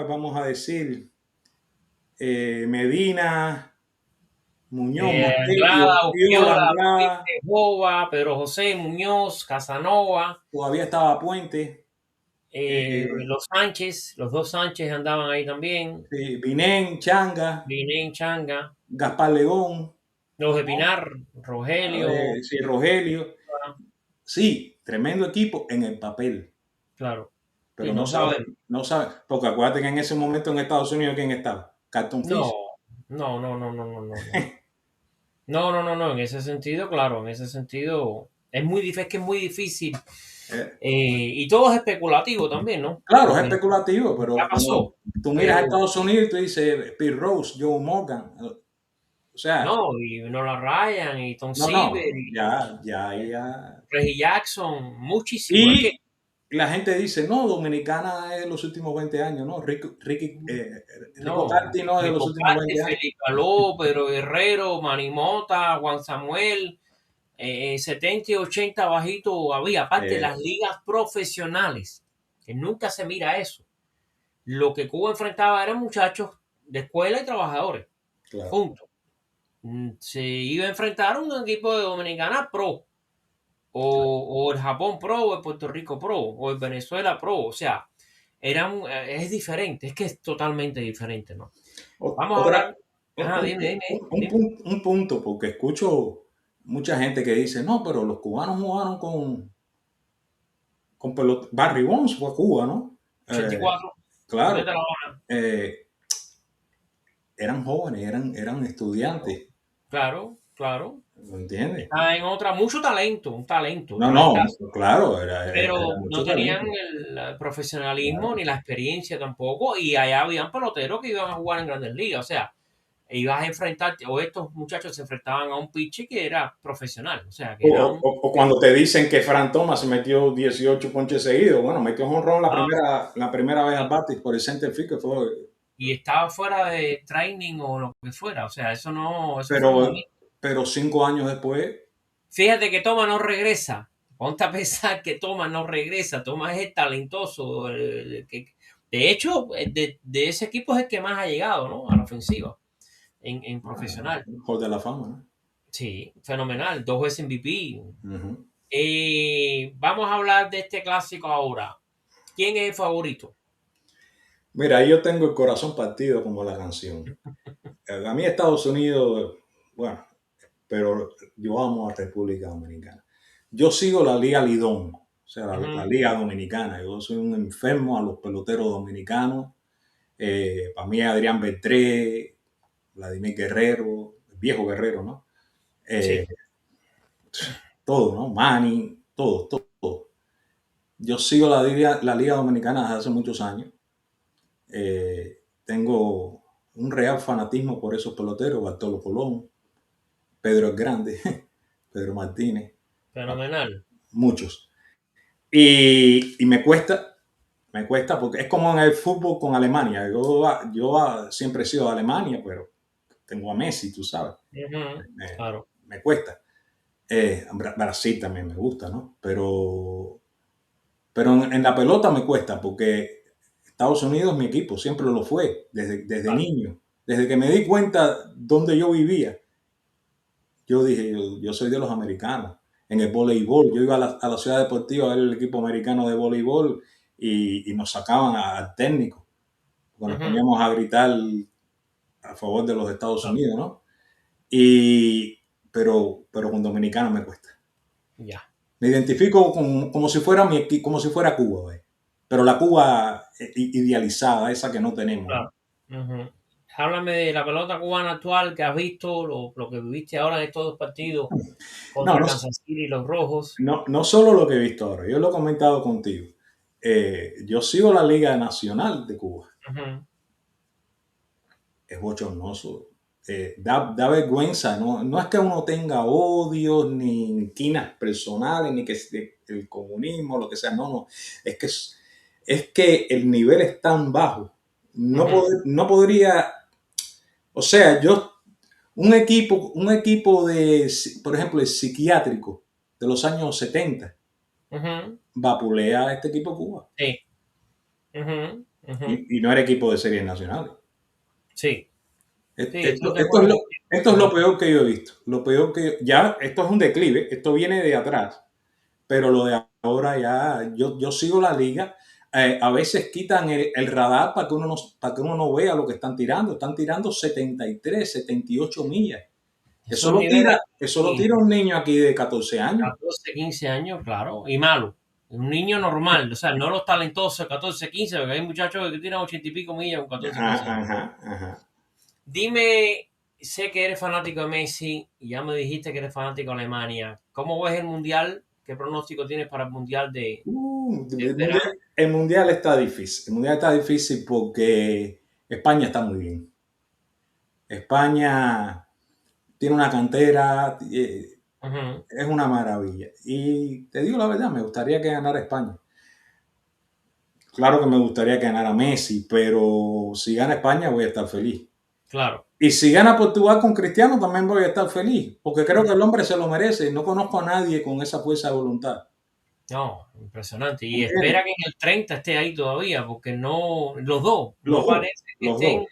vamos a decir, Medina, Muñoz, Mastelio,
Anglada,
Piola,
Upiola,
Anglada,
Puente, Jova, Pedro José, Muñoz, Casanova,
todavía estaba Puente,
los Sánchez, los dos Sánchez andaban ahí también,
Vinén, Changa,
Binén, Changa,
Gaspar León,
los de
¿no?
Pinar, Rogelio,
Sí, Rogelio. Sí, tremendo equipo en el papel,
claro, y
pero
no sabemos.
no sabe, porque acuérdate que en ese momento en Estados Unidos, ¿quién estaba? Carlton
No,
Fish.
no, no, no, no, no, no, no. No, no, no, no, en ese sentido, claro, en ese sentido es muy difícil, es que es muy difícil.
Eh,
Y todo es especulativo también, ¿no?
claro, es
Porque
especulativo,
ya
pero cuando
pasó,
tú miras a
pero
Estados Unidos y tú dices Pete Rose, Joe Morgan, o sea,
no, y Nolan Ryan, y Tom
no,
Seaver, y
ya.
Reggie Jackson, muchísimo. Es que
Y la gente dice, no, Dominicana es de los últimos 20 años, ¿no? Rico
no,
Carti no es de los
Rico
últimos
Parte,
20 años.
Felipe Aló, Pedro Guerrero, Manny Mota, Juan Samuel, 70 y 80 bajito había. Aparte,
Eh,
las ligas profesionales, que nunca se mira eso. Lo que Cuba enfrentaba eran muchachos de escuela y trabajadores,
claro.
punto. Se iba a enfrentar a un equipo de Dominicana Pro, o el Japón Pro, o el Puerto Rico Pro, o el Venezuela Pro. O sea, es diferente, es que es totalmente diferente, ¿no? Vamos a
Otra,
hablar. Ajá, dime, dime, dime.
un punto, porque escucho mucha gente que dice, no, pero los cubanos jugaron con pelota. Barry Bonds fue a Cuba, ¿no?
84,
Claro,
vete a La Habana.
eh, eran jóvenes, eran estudiantes,
Claro, claro.
¿me entiendes?
Está en otra, mucho talento, un talento,
No, no,
talentazo.
claro, era
Pero no
mucho
tenían
talento.
el profesionalismo
Claro.
ni la experiencia tampoco. Y allá habían peloteros que iban a jugar en Grandes Ligas. O sea, ibas a enfrentarte, o estos muchachos se enfrentaban a un pitcher que era profesional. O sea, que era un.
O cuando te dicen que Fran Thomas metió 18 ponches seguidos, bueno, metió jonrón la primera vez al bate por el center field, que fue,
Y estaba fuera de training o lo que fuera. O sea, eso fue un
pero,
momento.
pero 5 años después,
Fíjate que Toma no regresa. Ponte a pensar que Toma no regresa. Toma es el talentoso. De hecho, de ese equipo es el que más ha llegado, ¿no? A la ofensiva, en profesional.
Hall de la Fama, ¿no?
Sí, fenomenal. 2 veces MVP.
Ujú.
Vamos a hablar de este clásico ahora. ¿Quién es el favorito?
Mira, yo tengo el corazón partido como la canción. A mí Estados Unidos, bueno, pero yo amo a República Dominicana. Yo sigo la Liga Lidón, o sea, la
Ujú.
Liga Dominicana. Yo soy un enfermo a los peloteros dominicanos. Para mí Adrián Beltré, Vladimir Guerrero, el viejo Guerrero, ¿no? Eh,
Sí.
todo, ¿no? Manny, todo. Yo sigo la Liga Dominicana desde hace muchos años. Tengo un real fanatismo por esos peloteros, Bartolo Colón, Pedro el Grande, Pedro Martínez,
Fenomenal.
muchos. Y me cuesta porque es como en el fútbol con Alemania. Yo siempre he sido de Alemania, pero tengo a Messi, tú sabes.
Ujú.
Me,
Claro.
me cuesta. Brasil también me gusta, ¿no? Pero en la pelota me cuesta porque Estados Unidos es mi equipo, siempre lo fue, desde
Claro.
niño. Desde que me di cuenta dónde yo vivía, yo dije, yo soy de los americanos. En el voleibol, yo iba a la ciudad deportiva a ver el equipo americano de voleibol y nos sacaban al técnico, porque nos
Ujú.
poníamos a gritar a favor de los Estados
Claro.
Unidos, ¿no? Pero con dominicanos me cuesta.
Ya.
Me identifico como si fuera como si fuera Cuba, ¿ves? Pero la Cuba idealizada, esa que no tenemos, ¿no?
Claro. Ujú. Háblame de la pelota cubana actual que has visto, lo que viviste ahora en estos dos partidos
No,
contra
no,
Kansas City y los Rojos.
no solo lo que he visto ahora, yo lo he comentado contigo. Yo sigo la Liga Nacional de Cuba.
Ujú,
Es bochornoso. Da vergüenza, no es que uno tenga odios ni inquinas personales, ni que el comunismo, lo que sea, no, es que el nivel es tan bajo.
ujú,
No podría, o sea, un equipo de, por ejemplo, el psiquiátrico de los años 70
ujú,
vapulea a este equipo de Cuba.
sí, ujú, ujú,
Y no era equipo de series nacionales.
sí, sí, estoy
Esto,
de
esto, es
acuerdo
lo,
contigo.
esto es lo peor que yo he visto. Lo peor que ya, esto es un declive, esto viene de atrás, pero lo de ahora ya, yo sigo la liga. A veces quitan el radar para que uno no vea lo que están tirando. Están tirando 73, 78 millas.
Esos niveles
Eso lo
y
tira un niño aquí de 14 años.
14, 15 años, claro, y malo. Un niño normal, o sea, no los talentosos, 14, 15, porque hay muchachos que tiran 80 y pico millas con 14, 15 años.
Ajá, ajá.
Dime, sé que eres fanático de Messi y ya me dijiste que eres fanático de Alemania. ¿Cómo ves el mundial? ¿Qué pronóstico tienes para el mundial del verano?
El mundial está difícil. El mundial está difícil porque España está muy bien. España tiene una cantera,
Ujú.
es una maravilla. Y te digo la verdad, me gustaría que ganara España. Claro que me gustaría que ganara Messi, pero si gana España voy a estar feliz.
Claro.
Y si gana Portugal con Cristiano también voy a estar feliz, porque creo que el hombre se lo merece. No conozco a nadie con esa fuerza de voluntad.
No, impresionante. Y
¿Entiendes?
espera que en el 30 esté ahí todavía, porque no, los dos,
Los
no
dos,
parece que
los dos.
estén,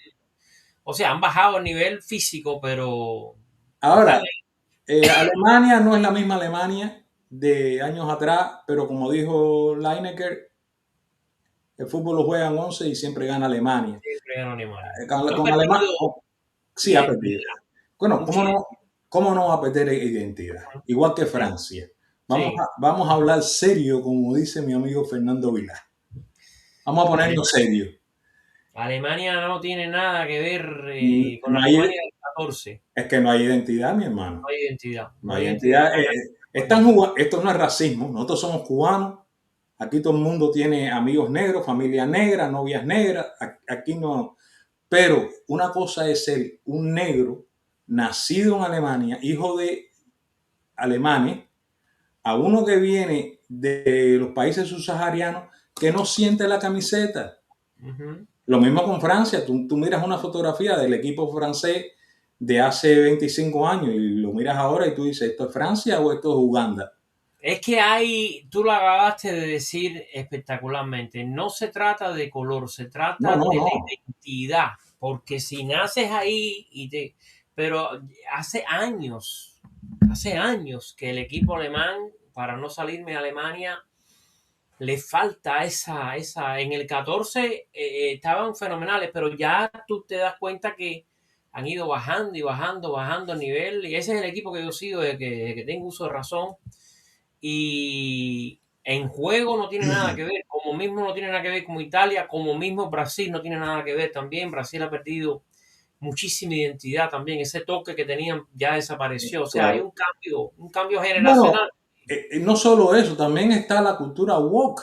o sea, han bajado el nivel físico, pero están
Ahora,
ahí.
Alemania no es la misma Alemania de años atrás, pero como dijo Lineker, el fútbol lo juegan 11 y siempre gana Alemania.
Siempre ganan Alemania. No han
Con Alemania,
perdido
sí ha perdido.
identidad,
Bueno,
mucha identidad.
cómo no va a perder identidad? Igual que Francia.
Sí.
Vamos a hablar serio, como dice mi amigo Fernando Vilá. Vamos a ponernos
Alemania,
serio.
Alemania no tiene nada que ver con la
No hay,
Alemania del 14.
es que no hay identidad, mi hermano.
No hay identidad.
No
No
hay
hay identidad.
identidad. Esto no es racismo. Nosotros somos cubanos. Aquí todo el mundo tiene amigos negros, familia negra, novias negras. Aquí no. Pero una cosa es ser un negro nacido en Alemania, hijo de alemanes, a uno que viene de los países subsaharianos que no siente la camiseta.
Ujú.
Lo mismo con Francia. Tú miras una fotografía del equipo francés de hace 25 años y lo miras ahora y tú dices, ¿esto es Francia o esto es Uganda?
Es que hay, tú lo acabaste de decir espectacularmente, no se trata de color, se
No,
trata
no,
de la
no.
identidad, porque si naces ahí pero hace años que el equipo alemán, para no salirme a Alemania, le falta en el 14 estaban fenomenales, pero ya tú te das cuenta que han ido bajando y bajando, bajando el nivel, y ese es el equipo que yo sigo desde que tengo uso de razón y en juego no tiene nada que ver, como mismo no tiene nada que ver como Italia, como mismo Brasil no tiene nada que ver también. Brasil ha perdido muchísima identidad también, ese toque que tenían ya desapareció. O sea, hay
Claro.
un cambio
Bueno,
generacional.
no solo eso, también está la cultura woke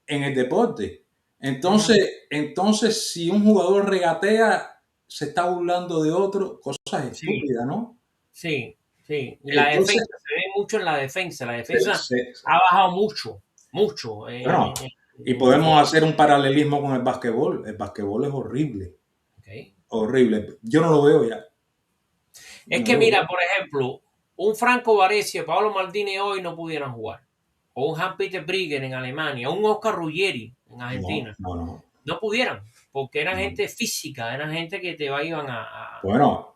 en el deporte.
Ujú.
Entonces, si un jugador regatea, se está burlando de otro, cosas
Sí,
estúpidas, ¿no?
sí, sí. Y la
Entonces,
defensa, se ve mucho en la defensa. La defensa
se-
ha bajado mucho, mucho
bueno, y
en el
podemos
fútbol.
hacer un paralelismo con el básquetbol. El básquetbol es horrible,
¿Ok?
horrible. Yo no lo veo ya.
Es
No
que
lo
mira,
veo.
por ejemplo, un Franco Baresi y Pablo Maldini hoy no pudieran jugar. O un Hans-Peter Brigger en Alemania, o un Oscar Ruggeri en
No,
Argentina.
no, no,
No pudieran, porque eran
no.
gente física, eran gente que iban
Bueno,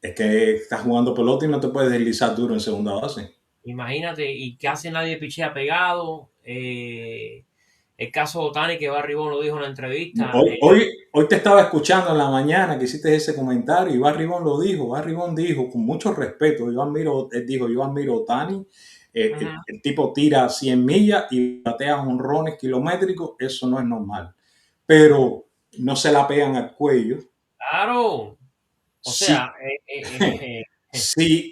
es que estás jugando pelota y no te puedes deslizar duro en segunda base.
imagínate, y casi nadie pichea pegado. El caso de Otani, que Barry Bonds lo dijo en la entrevista.
Hoy te estaba escuchando en la mañana que hiciste ese comentario y Barry Bonds lo dijo. Barry Bonds dijo con mucho respeto, él dijo, yo admiro a Otani,
Ujú.
el tipo tira 100 millas y batea jonrones kilométricos, eso no es normal. Pero no se la pegan al cuello.
Claro, O
Si,
sea,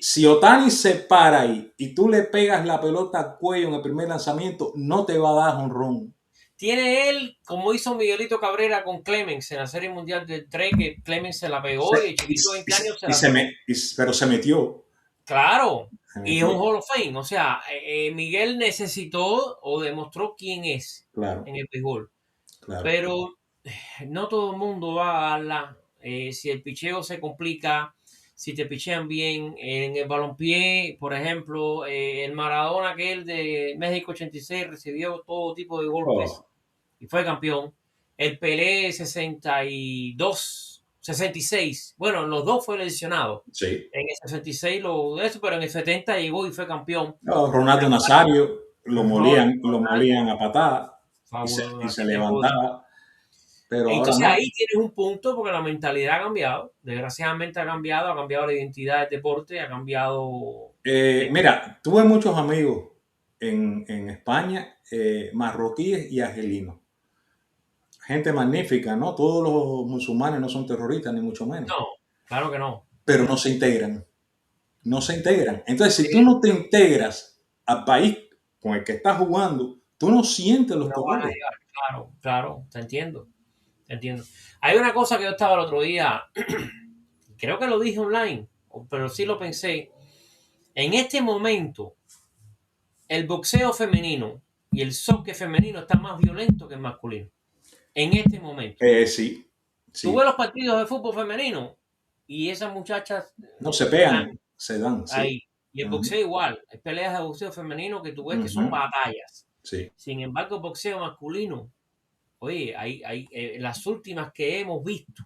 si Otani se para ahí y tú le pegas la pelota al cuello en el primer lanzamiento, no te va a dar jonrón.
tiene él, como hizo Miguelito Cabrera con Clemens en la Serie Mundial del 3, que Clemens se la pegó y el chiquito de 20 años se la sacó.
Pero se metió.
Claro,
Se
y es un
metió.
Hall of Fame. O sea, Miguel necesitó o demostró quién es
Claro,
en el béisbol.
claro.
Pero no todo el mundo va a darla. Si el picheo se complica, si te pichean bien, en el balompié, por ejemplo, el Maradona aquel de México 86 recibió todo tipo de golpes
Oh,
y fue campeón. El Pelé 62, 66, bueno, los dos fue lesionado.
sí.
En el 66 pero en el 70 llegó y fue campeón.
No, Ronaldo Nazario
Ronald,
lo molían a patada
fabuloso en
y se
aquella época.
levantaba, pero ahora
Entonces
no.
ahí tienes un punto porque la mentalidad ha cambiado. Desgraciadamente ha cambiado la identidad del deporte, ha cambiado.
Mira, tuve muchos amigos en España, marroquíes y argelinos. Gente magnífica, ¿no? Todos los musulmanes no son terroristas, ni mucho menos.
No, claro que no.
Pero no se integran. No se integran. Entonces, si tú
Eh,
no te integras al país con el que estás jugando, tú no sientes los
no vas a
colores.
llegar. Claro, claro, te entiendo. Te entiendo. Hay una cosa que yo estaba el otro día, creo que lo dije online, pero sí lo pensé. En este momento, el boxeo femenino y el soccer femenino está más violento que el masculino. En este momento.
Sí,
Tú ves
sí.
los partidos de fútbol femenino y esas muchachas
No se
dan
pegan, se dan, sí.
ahí. Y el
Ujú,
boxeo igual. Hay peleas de boxeo femenino que tú ves que son
ujú,
batallas.
sí.
Sin embargo, el boxeo masculino, oye, las últimas que hemos visto,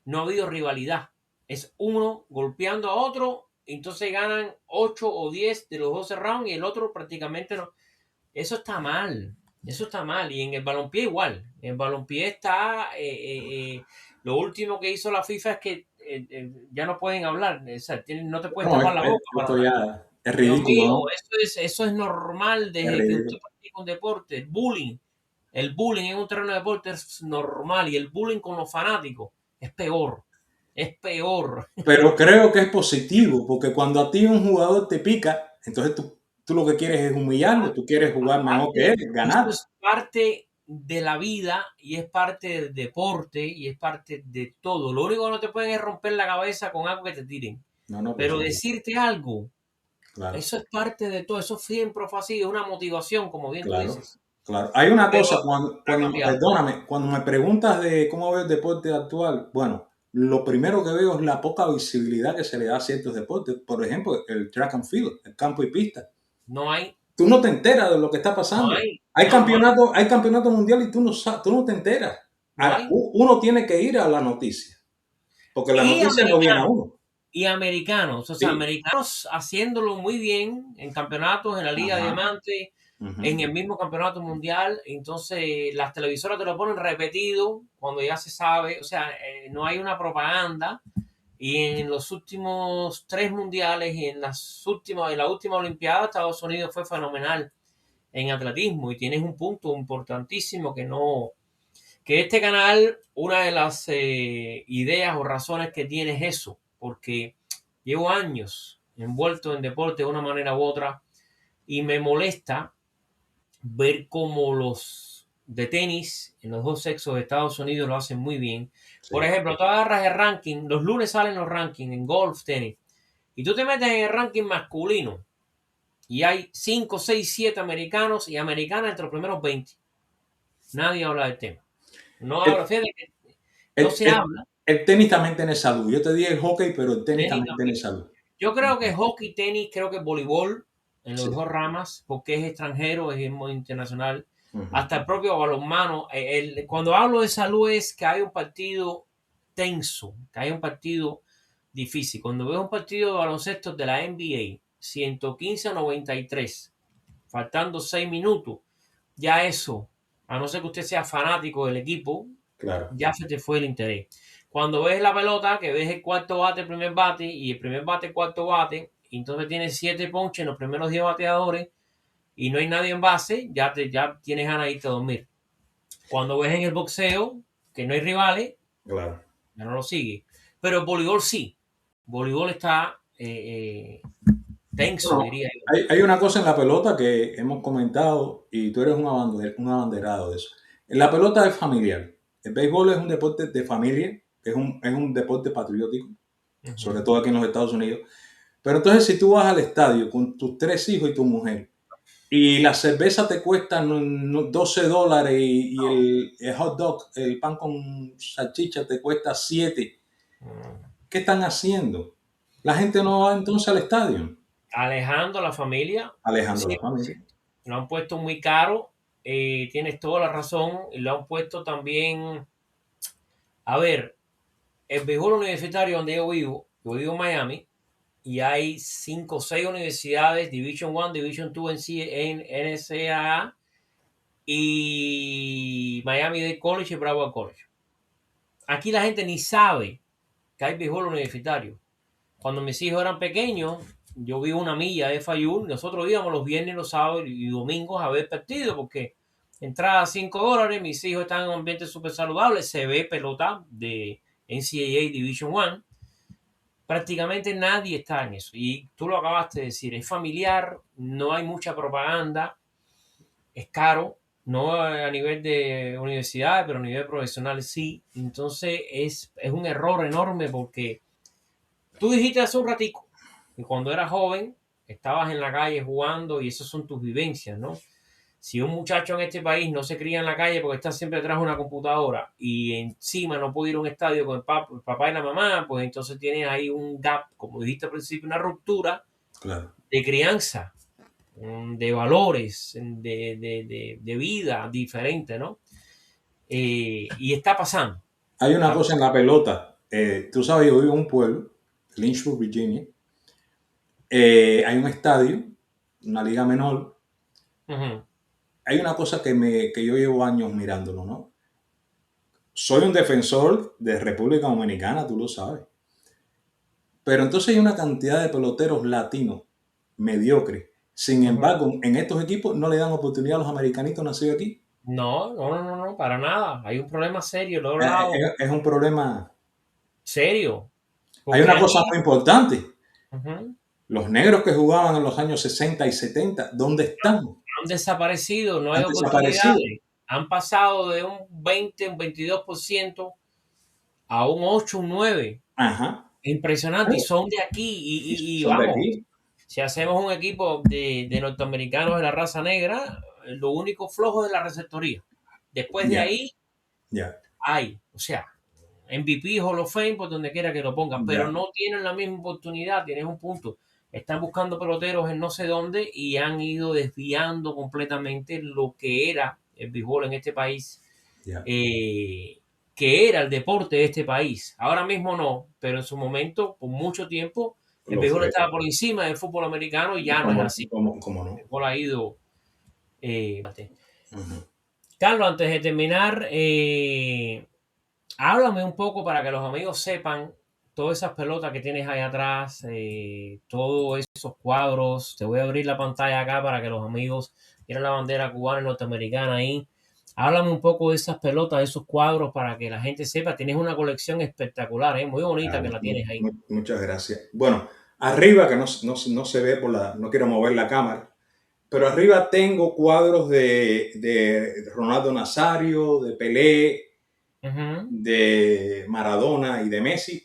no ha habido rivalidad. Es uno golpeando a otro, entonces ganan 8 o 10 de los 12 rounds y el otro prácticamente no. Eso está mal. Eso está mal. Y en el balompié igual. En el balompié está. Lo último que hizo la FIFA es que ya no pueden hablar. O sea, no te puedes
No,
tapar la boca para
esto
hablar.
ya es
Dios
ridículo,
mío,
¿no?
eso es normal
Es
desde que usted
ridículo.
practica un deporte. El bullying. El bullying en un terreno de deporte es normal. Y el bullying con los fanáticos es peor. Es peor.
Pero creo que es positivo, porque cuando a ti un jugador te pica, entonces tú lo que quieres es humillarlo, tú quieres jugar mejor que
Aparte,
él,
esto
ganar.
es parte de la vida y es parte del deporte y es parte de todo. Lo único que no te pueden es romper la cabeza con algo que te tiren.
No, no, por
Pero
supuesto.
decirte algo,
Claro,
eso es parte de todo. Eso siempre fue así, es una motivación, como bien tú
claro,
dices.
claro. Hay una
Pero
cosa,
ha cambiado.
perdóname, cuando me preguntas de cómo veo el deporte actual, bueno, lo primero que veo es la poca visibilidad que se le da a ciertos deportes. Por ejemplo, el track and field, el campo y pista.
No hay,
Tú no te enteras de lo que está
no
pasando.
hay, no, no hay,
Hay campeonato mundial y tú no te enteras.
no
Ahora,
hay.
uno tiene que ir a la noticia, porque la
Y
noticia no viene a
americanos,
uno.
y americanos, o sea,
Sí.
americanos haciéndolo muy bien en campeonatos, en la Liga
Ajá.
Diamante,
Ujú.
en el mismo campeonato mundial. Entonces, las televisoras te lo ponen repetido cuando ya se sabe, o sea, no hay una propaganda. Y en los últimos 3 mundiales y en la última Olimpiada, Estados Unidos fue fenomenal en atletismo. Y tienes un punto importantísimo que no, que este canal, una de las ideas o razones que tiene es eso, porque llevo años envuelto en deporte de una manera u otra y me molesta ver cómo los de tenis en los dos sexos de Estados Unidos lo hacen muy bien. Por
Sí.
ejemplo, tú agarras el ranking, los lunes salen los rankings en golf, tenis, y tú te metes en el ranking masculino y hay 5 6 7 americanos y americanas entre los primeros 20. Nadie habla del tema. No habla,
El,
fíjate que no
el-
se
el-
habla.
el tenis también tiene salud. Yo te dije el hockey, pero el tenis
Tenis
también tiene
también.
salud.
Yo creo que hockey, tenis, creo que voleibol en
Sí.
las dos ramas, porque es extranjero, es muy internacional.
Ujú.
Hasta el propio balonmano. Cuando hablo de salud es que hay un partido tenso, que hay un partido difícil. Cuando veo un partido de baloncesto de la NBA, 115-93, faltando 6 minutos, ya eso, a no ser que usted sea fanático del equipo,
Claro.
ya se te fue el interés. Cuando ves la pelota, que ves el cuarto bate, el primer bate, y el primer bate, el cuarto bate, y entonces tienes 7 ponches en los primeros 10 bateadores, y no hay nadie en base, ya tienes ganas de irte a dormir. Cuando ves en el boxeo, que no hay rivales,
Claro.
ya no lo sigue. Pero el voleibol sí. Voleibol está tenso,
Bueno,
diría yo.
hay una cosa en la pelota que hemos comentado y tú eres un abanderado de eso. En la pelota es familiar. El béisbol es un deporte de familia, es un deporte patriótico, sobre
Ujú.
todo aquí en los Estados Unidos. Pero entonces si tú vas al estadio con tus 3 hijos y tu mujer y la cerveza te cuesta $12 y el hot dog, el pan con salchicha te cuesta 7,
Mm.
¿qué están haciendo? La gente no va entonces al estadio,
Alejando a la familia,
alejando a
sí,
la familia.
lo han puesto muy caro. Tienes toda la razón. Y lo han puesto también. A ver, el béisbol universitario donde yo vivo en Miami, y hay 5 o 6 universidades, Division One, Division Two en NCAA, y Miami-Dade College y Broward College. Aquí la gente ni sabe que hay béisbol universitario. Cuando mis hijos eran pequeños, yo vivo una milla de FIU, nosotros íbamos los viernes, los sábados y domingos a ver partidos, porque entrada a $5, mis hijos están en un ambiente súper saludable, se ve pelota de NCAA Division One. Prácticamente nadie está en eso. Y tú lo acabaste de decir, es familiar, no hay mucha propaganda, es caro, no a nivel de universidades, pero a nivel profesional sí. Entonces es un error enorme porque tú dijiste hace un ratico que cuando eras joven estabas en la calle jugando y esas son tus vivencias, ¿no? Si un muchacho en este país no se cría en la calle porque está siempre detrás de una computadora y encima no puede ir a un estadio con el papá y la mamá, pues entonces tienes ahí un gap, como dijiste al principio, una ruptura
Claro.
de crianza, de valores, de vida diferente, ¿no? Y está pasando.
Hay una
Está
cosa en
pasando.
la pelota. Tú sabes, yo vivo en un pueblo, Lynchburg, Virginia. Hay un estadio, una liga menor.
Ujú.
Hay una cosa que yo llevo años mirándolo, ¿no? Soy un defensor de República Dominicana, tú lo sabes. Pero entonces hay una cantidad de peloteros latinos mediocres. Sin
Ujú.
embargo, en estos equipos no le dan oportunidad a los americanitos nacidos aquí.
No, no, no, no, no, para nada. Hay un problema serio, lo he hablado,
Es un problema.
serio,
Hay
porque
una cosa
aquí,
muy importante.
ujú,
Los negros que jugaban en los años 60 y 70, ¿dónde están?
han desaparecido, no hay
Han desaparecido.
oportunidades. Han pasado de un 20, un 22% a un 8, un 9.
Ajá.
Impresionante. Y son de aquí.
Y
Y
son de
vamos,
aquí.
si hacemos un equipo de norteamericanos de la raza negra, lo único flojo es la receptoría. Después de
Ya,
ahí
ya,
hay, o sea, MVP, Hall of Fame, por donde quiera que lo pongan, pero
ya.
no tienen la misma oportunidad, tienes un punto. Están buscando peloteros en no sé dónde y han ido desviando completamente lo que era el béisbol en este país,
Ya.
eh, que era el deporte de este país. Ahora mismo no, pero en su momento, por mucho tiempo, el
Lo
béisbol
fue.
estaba por encima del fútbol americano y ya no es así.
Cómo
El
no?
béisbol ha ido. eh,
Ujú.
Carlos, antes de terminar, háblame un poco para que los amigos sepan todas esas pelotas que tienes ahí atrás, todos esos cuadros. Te voy a abrir la pantalla acá para que los amigos vieran la bandera cubana y norteamericana ahí. Háblame un poco de esas pelotas, de esos cuadros, para que la gente sepa. Tienes una colección espectacular, muy bonita
Ah,
que la tienes ahí.
muchas gracias. Bueno, arriba, que no se ve no quiero mover la cámara, pero arriba tengo cuadros de Ronaldo Nazario, de Pelé,
Ujú.
de Maradona y de Messi.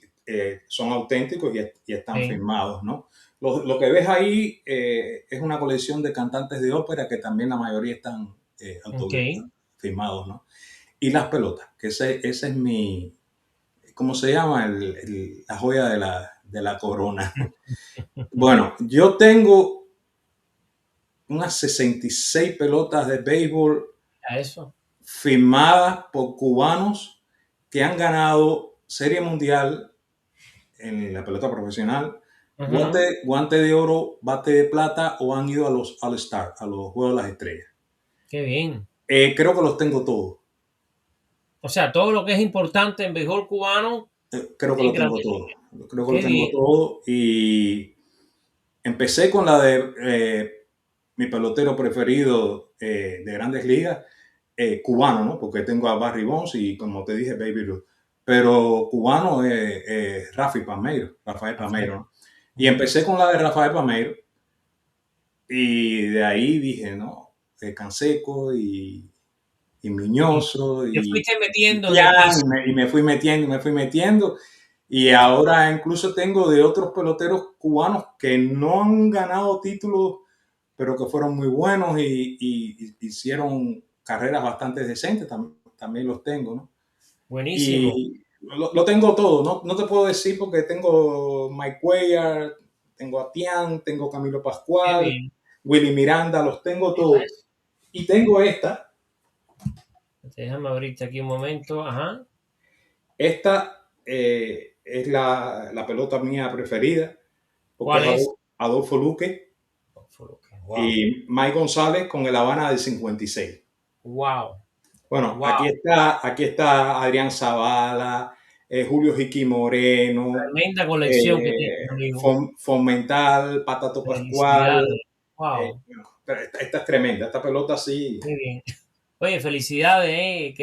Son auténticos y están
Sí,
firmados, ¿no? Lo que ves ahí es una colección de cantantes de ópera que también la mayoría están
ok.
firmados, ¿no? Y las pelotas, que ese es mi, ¿cómo se llama? La joya de la corona. Bueno, yo tengo unas 66 pelotas de béisbol
A eso.
firmadas por cubanos que han ganado Serie Mundial en la pelota profesional,
Ujú.
guante de oro, bate de plata o han ido a los All-Star, a los Juegos de las Estrellas.
Qué bien.
Creo que los tengo todos.
O sea, todo lo que es importante en béisbol cubano
Creo que
en
lo tengo
Grandes
todo.
Ligas.
Creo que lo
Qué
tengo
bien.
todo. Y empecé con la de mi pelotero preferido de Grandes Ligas, cubano, ¿no? Porque tengo a Barry Bonds y, como te dije, Baby Ruth. pero cubano es Rafael Palmeiro, ¿no? Y empecé con la de Rafael Palmeiro y de ahí dije, no, Canseco y
Y
Miñoso
te
y
fuiste metiendo en el
Pian
piso.
y me fui metiendo y me fui metiendo. Y ahora incluso tengo de otros peloteros cubanos que no han ganado títulos, pero que fueron muy buenos y hicieron carreras bastante decentes, también los tengo, ¿no?
Buenísimo.
Y lo tengo todo, no te puedo decir porque tengo Mike Cuellar, tengo a Tian, tengo Camilo
Qué
Pascual,
bien.
Willy Miranda, los tengo
Mira
todos.
eso.
Y tengo
Déjame abrirte aquí un momento. Ajá.
esta es la pelota mía preferida, porque es
¿Cuál es?
Adolfo Luque
Wow.
y Mike González con el Habana del 56.
Wow.
Bueno,
Wow.
aquí está Adrián Zavala, Julio Jiqui Moreno,
Tremenda colección que tienes, amigo.
Fomental, Patato Pascual.
Felicidades. Wow.
Bueno, pero esta es tremenda, esta pelota sí.
Muy bien. Oye, felicidades,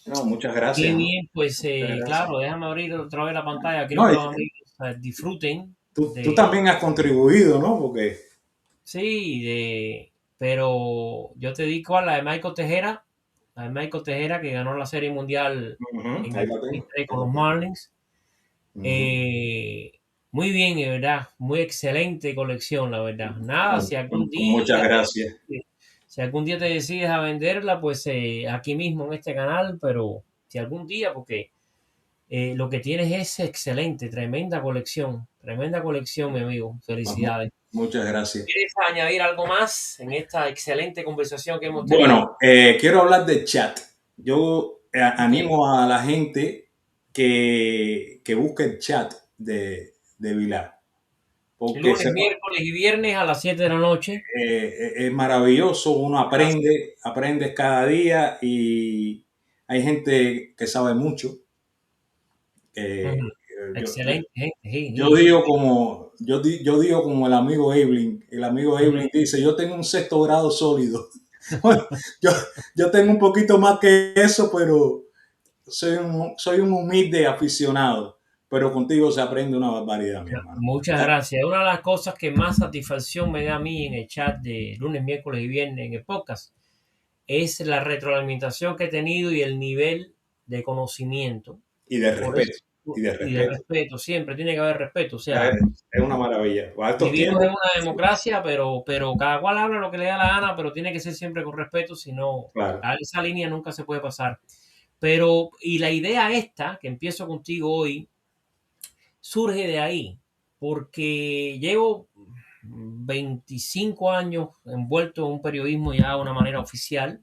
No, muchas
qué
gracias, ¿no?
bien, pues
Muchas gracias.
claro, déjame abrir otra vez la pantalla, quiero
No,
que los amigos disfruten
tú
de,
también has contribuido, ¿no? Porque
sí, pero yo te dedico a la de Michael Tejera, que ganó la Serie Mundial en
ahí
el
la tengo,
2003
ahí
con
la
los
tengo.
Marlins.
Ujú.
Eh, Muy bien, de verdad, muy excelente colección, la verdad. Nada,
No, muchas gracias.
si algún día te decides a venderla, pues aquí mismo en este canal, pero si algún día, porque lo que tienes es excelente, tremenda colección, mi amigo.
Pues,
Felicidades.
muchas gracias.
¿Quieres añadir algo más en esta excelente conversación que hemos tenido?
Bueno, quiero hablar de chat. Yo
Ok.
animo a la gente que busque el chat de Vilar, porque
Lunes, miércoles y viernes a las 7 de la noche.
es maravilloso, uno
Gracias.
aprende cada día y hay gente que sabe mucho.
Ujú.
Eh, yo,
Excelente, gente. Sí,
yo
sí.
digo yo digo como el amigo
Ujú.
Evelyn dice, yo tengo un sexto grado sólido. Bueno, yo, yo tengo un poquito más que eso, pero soy un humilde aficionado. Pero contigo se aprende una barbaridad, mi hermano.
Muchas gracias. Una de las cosas que más satisfacción me da a mí en el chat de lunes, miércoles y viernes en el podcast es la retroalimentación que he tenido y el nivel de conocimiento.
Y de
Por eso,
respeto, y de
y de
respeto.
respeto, siempre tiene que haber respeto. O
Es,
sea,
es una maravilla. A estos
vivimos en
tiempos,
una democracia, pero cada cual habla lo que le da la gana, pero tiene que ser siempre con respeto, si no,
claro.
a esa línea nunca se puede pasar. Pero, y la idea esta, que empiezo contigo hoy, surge de ahí, porque llevo 25 años envuelto en un periodismo ya de una manera oficial,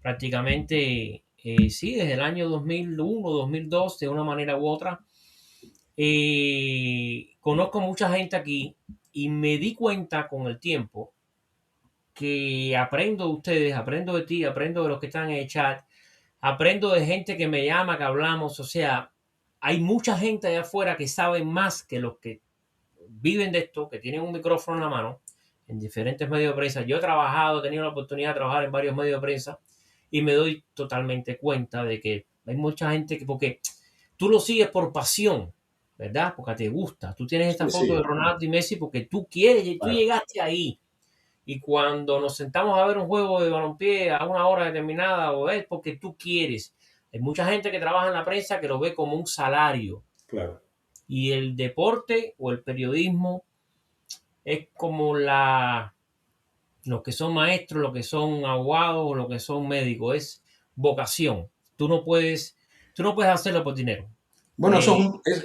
prácticamente, sí, desde el año 2001, 2002, de una manera u otra. Conozco mucha gente aquí y me di cuenta con el tiempo que aprendo de ustedes, aprendo de ti, aprendo de los que están en el chat, aprendo de gente que me llama, que hablamos, o sea, hay mucha gente allá afuera que sabe más que los que viven de esto, que tienen un micrófono en la mano, en diferentes medios de prensa. Yo he trabajado, he tenido la oportunidad de trabajar en varios medios de prensa y me doy totalmente cuenta de que hay mucha gente que, porque tú lo sigues por pasión, ¿verdad? Porque te gusta. Tú tienes esta
Sí,
foto de
sí.
Ronaldo y Messi porque tú quieres y tú
Claro.
llegaste ahí. Y cuando nos sentamos a ver un juego de balompié a una hora determinada, o es porque tú quieres. Hay mucha gente que trabaja en la prensa que lo ve como un salario.
Claro.
Y el deporte o el periodismo es como los que son maestros, los que son abogados, los que son médicos, es vocación. Tú no puedes hacerlo por dinero.
Bueno,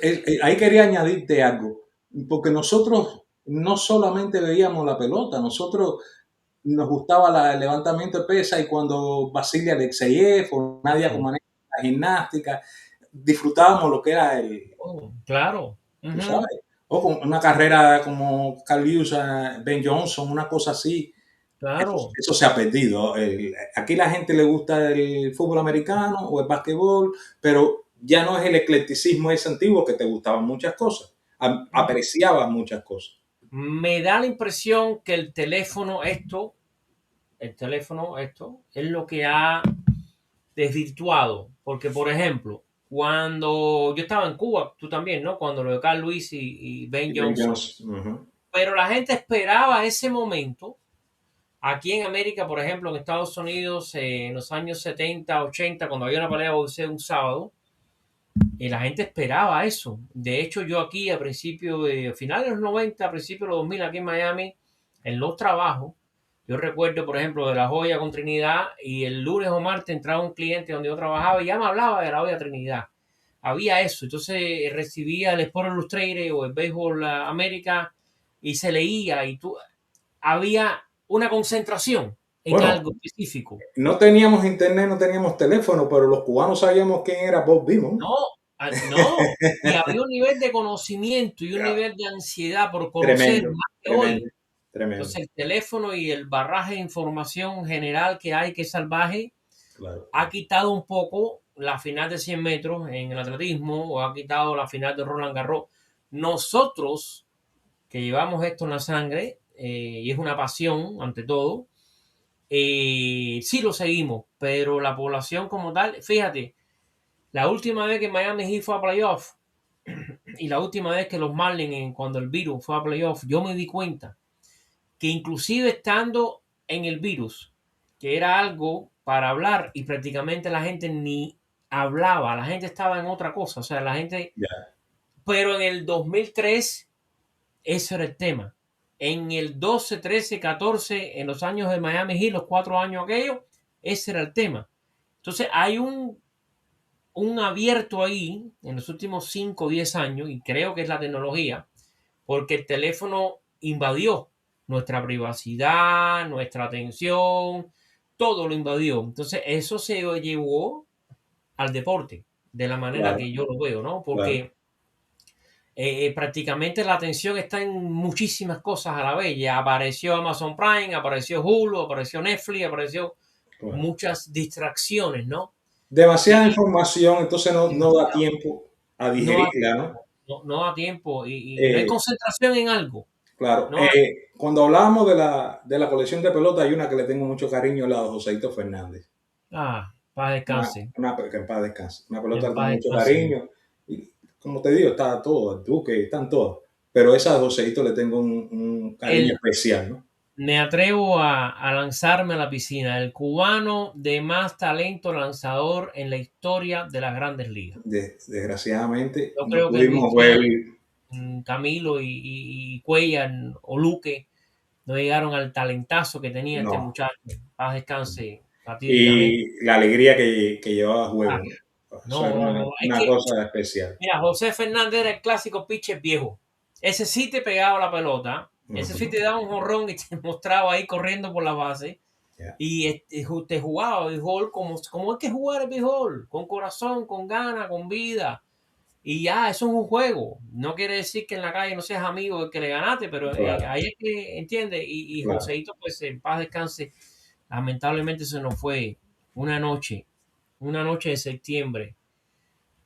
Eh,
ahí quería añadirte algo, porque nosotros no solamente veíamos la pelota, nosotros nos gustaba el levantamiento de pesa y cuando Vasily Alexeyev o Nadia
mm,
Comaneci, la gimnástica, disfrutábamos lo que era
oh, claro.
tú
Ujú,
sabes, o con una carrera como Carl Lewis, Ben Johnson, una cosa así.
claro.
Eso se ha perdido. Aquí la gente le gusta el fútbol americano o el básquetbol, pero ya no es el eclecticismo ese antiguo que te gustaban muchas cosas, apreciabas muchas cosas.
Me da la impresión que el teléfono, esto, es lo que ha desvirtuado. Porque, por ejemplo, cuando yo estaba en Cuba, tú también, ¿no? Cuando lo de Carl Lewis y Ben
Y Ben
Johnson.
Jones. Ujú.
Pero la gente esperaba ese momento. Aquí en América, por ejemplo, en Estados Unidos, en los años 70, 80, cuando había una pelea de boxeo un sábado, la gente esperaba eso. De hecho, yo aquí a principios de finales de los 90, a principios de los 2000, aquí en Miami, en los trabajos, yo recuerdo, por ejemplo, de La Joya con Trinidad, y el lunes o martes entraba un cliente donde yo trabajaba y ya me hablaba de La Joya Trinidad. Había eso. Entonces recibía el Sport Illustrated o el Béisbol América y se leía y tú, había una concentración en
Bueno,
algo específico.
no teníamos internet, no teníamos teléfono, pero los cubanos sabíamos quién era Bob Beamon.
No, no. Y había un nivel de conocimiento y un nivel de ansiedad por conocer
Tremendo,
más que
tremendo,
hoy.
tremendo.
Entonces, el teléfono y el barraje de información general que hay, que es salvaje,
Claro.
ha quitado un poco la final de 100 metros en el atletismo o ha quitado la final de Roland Garros. Nosotros, que llevamos esto en la sangre, y es una pasión ante todo, sí lo seguimos, pero la población como tal, fíjate, la última vez que Miami Heat fue a playoff y la última vez que los Marlins, cuando el virus fue a playoff, yo me di cuenta que inclusive estando en el virus, que era algo para hablar y prácticamente la gente ni hablaba, la gente estaba en otra cosa, o sea, la gente,
Ya,
pero en el 2003 ese era el tema. En el 12, 13, 14, en los años de Miami Heat, los 4 años aquellos, ese era el tema. Entonces hay un abierto ahí en los últimos 5 o 10 años, y creo que es la tecnología, porque el teléfono invadió nuestra privacidad, nuestra atención, todo lo invadió. Entonces eso se llevó al deporte, de la manera
claro,
que yo lo veo, ¿no?
claro.
Porque prácticamente la atención está en muchísimas cosas a la vez. Ya apareció Amazon Prime, apareció Hulu, apareció Netflix, apareció
Claro.
muchas distracciones, ¿no?
Demasiada
Y
información, entonces no da tiempo a
no da
digerirla, ¿no?
tiempo, no da tiempo y no hay
Eh,
concentración en algo.
claro,
No hay,
cuando hablábamos de la colección de pelota, hay una que le tengo mucho cariño, la de Joseito Fernández.
paz descanse,
Que en paz descanse. Una pelota
en
que tengo
paz
mucho
descanse.
cariño. Y como te digo, está todo, el Duque, están todas. Pero esa de Joseito le tengo un cariño
El,
especial, ¿no?
Me atrevo a lanzarme a la piscina. El cubano de más talento lanzador en la historia de las grandes ligas.
Desgraciadamente
Yo
no
creo que
pudimos
Luisiana,
ver,
Camilo y Cuellar o Luque no llegaron al talentazo que tenía este
no.
muchacho. Paz descanse fatídicamente.
Y la alegría que llevaba a
Ah,
juego, ¿no? Eso era
no, es
una
que,
cosa especial.
mira, José Fernández era el clásico pitcher viejo. Ese sí te pegaba la pelota, ese sí
Ujú.
te daba un jonrón y te mostraba ahí corriendo por la base.
Ya,
Y te jugaba béisbol como hay que jugar el béisbol, con corazón, con ganas, con vida. Y ya, eso es un juego. No quiere decir que en la calle no seas amigo del que le ganaste, pero
claro,
ahí es que, entiende. Y
claro.
Joseito, pues en paz descanse, lamentablemente se nos fue una noche, una noche de septiembre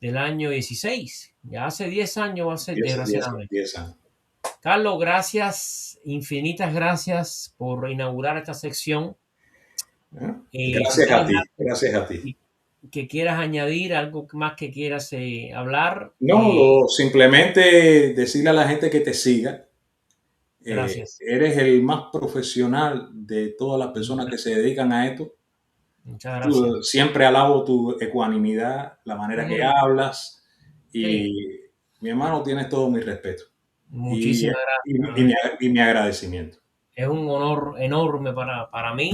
del año 16. Ya hace 10 años va a ser, desgraciadamente.
10 años.
Carlos, gracias, infinitas gracias por inaugurar esta sección.
¿Eh?
Si
Gracias a
tienes
ti,
algo
gracias a ti.
que quieras añadir, algo más que quieras hablar,
No, simplemente decirle a la gente que te siga.
gracias.
Eres el más profesional de todas las personas que se dedican a esto.
Muchas gracias.
Siempre alabo tu ecuanimidad, la manera que
Ujú.
hablas
Sí,
y mi hermano tienes todo mi respeto y,
muchísimas gracias.
y mi agradecimiento.
Es un honor enorme para mí.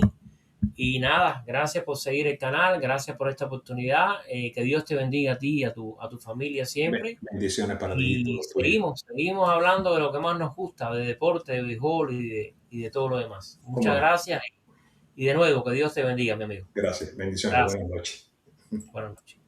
Y nada, gracias por seguir el canal, gracias por esta oportunidad. Que Dios te bendiga a ti y a tu familia siempre.
Bendiciones para ti y
Y
todos tuyos.
seguimos hablando de lo que más nos gusta, de deporte, de béisbol y de todo lo demás.
¿Cómo
Muchas
no?
gracias y de nuevo, que Dios te bendiga, mi amigo.
Gracias, bendiciones,
Gracias.
buenas noches.
Buenas noches.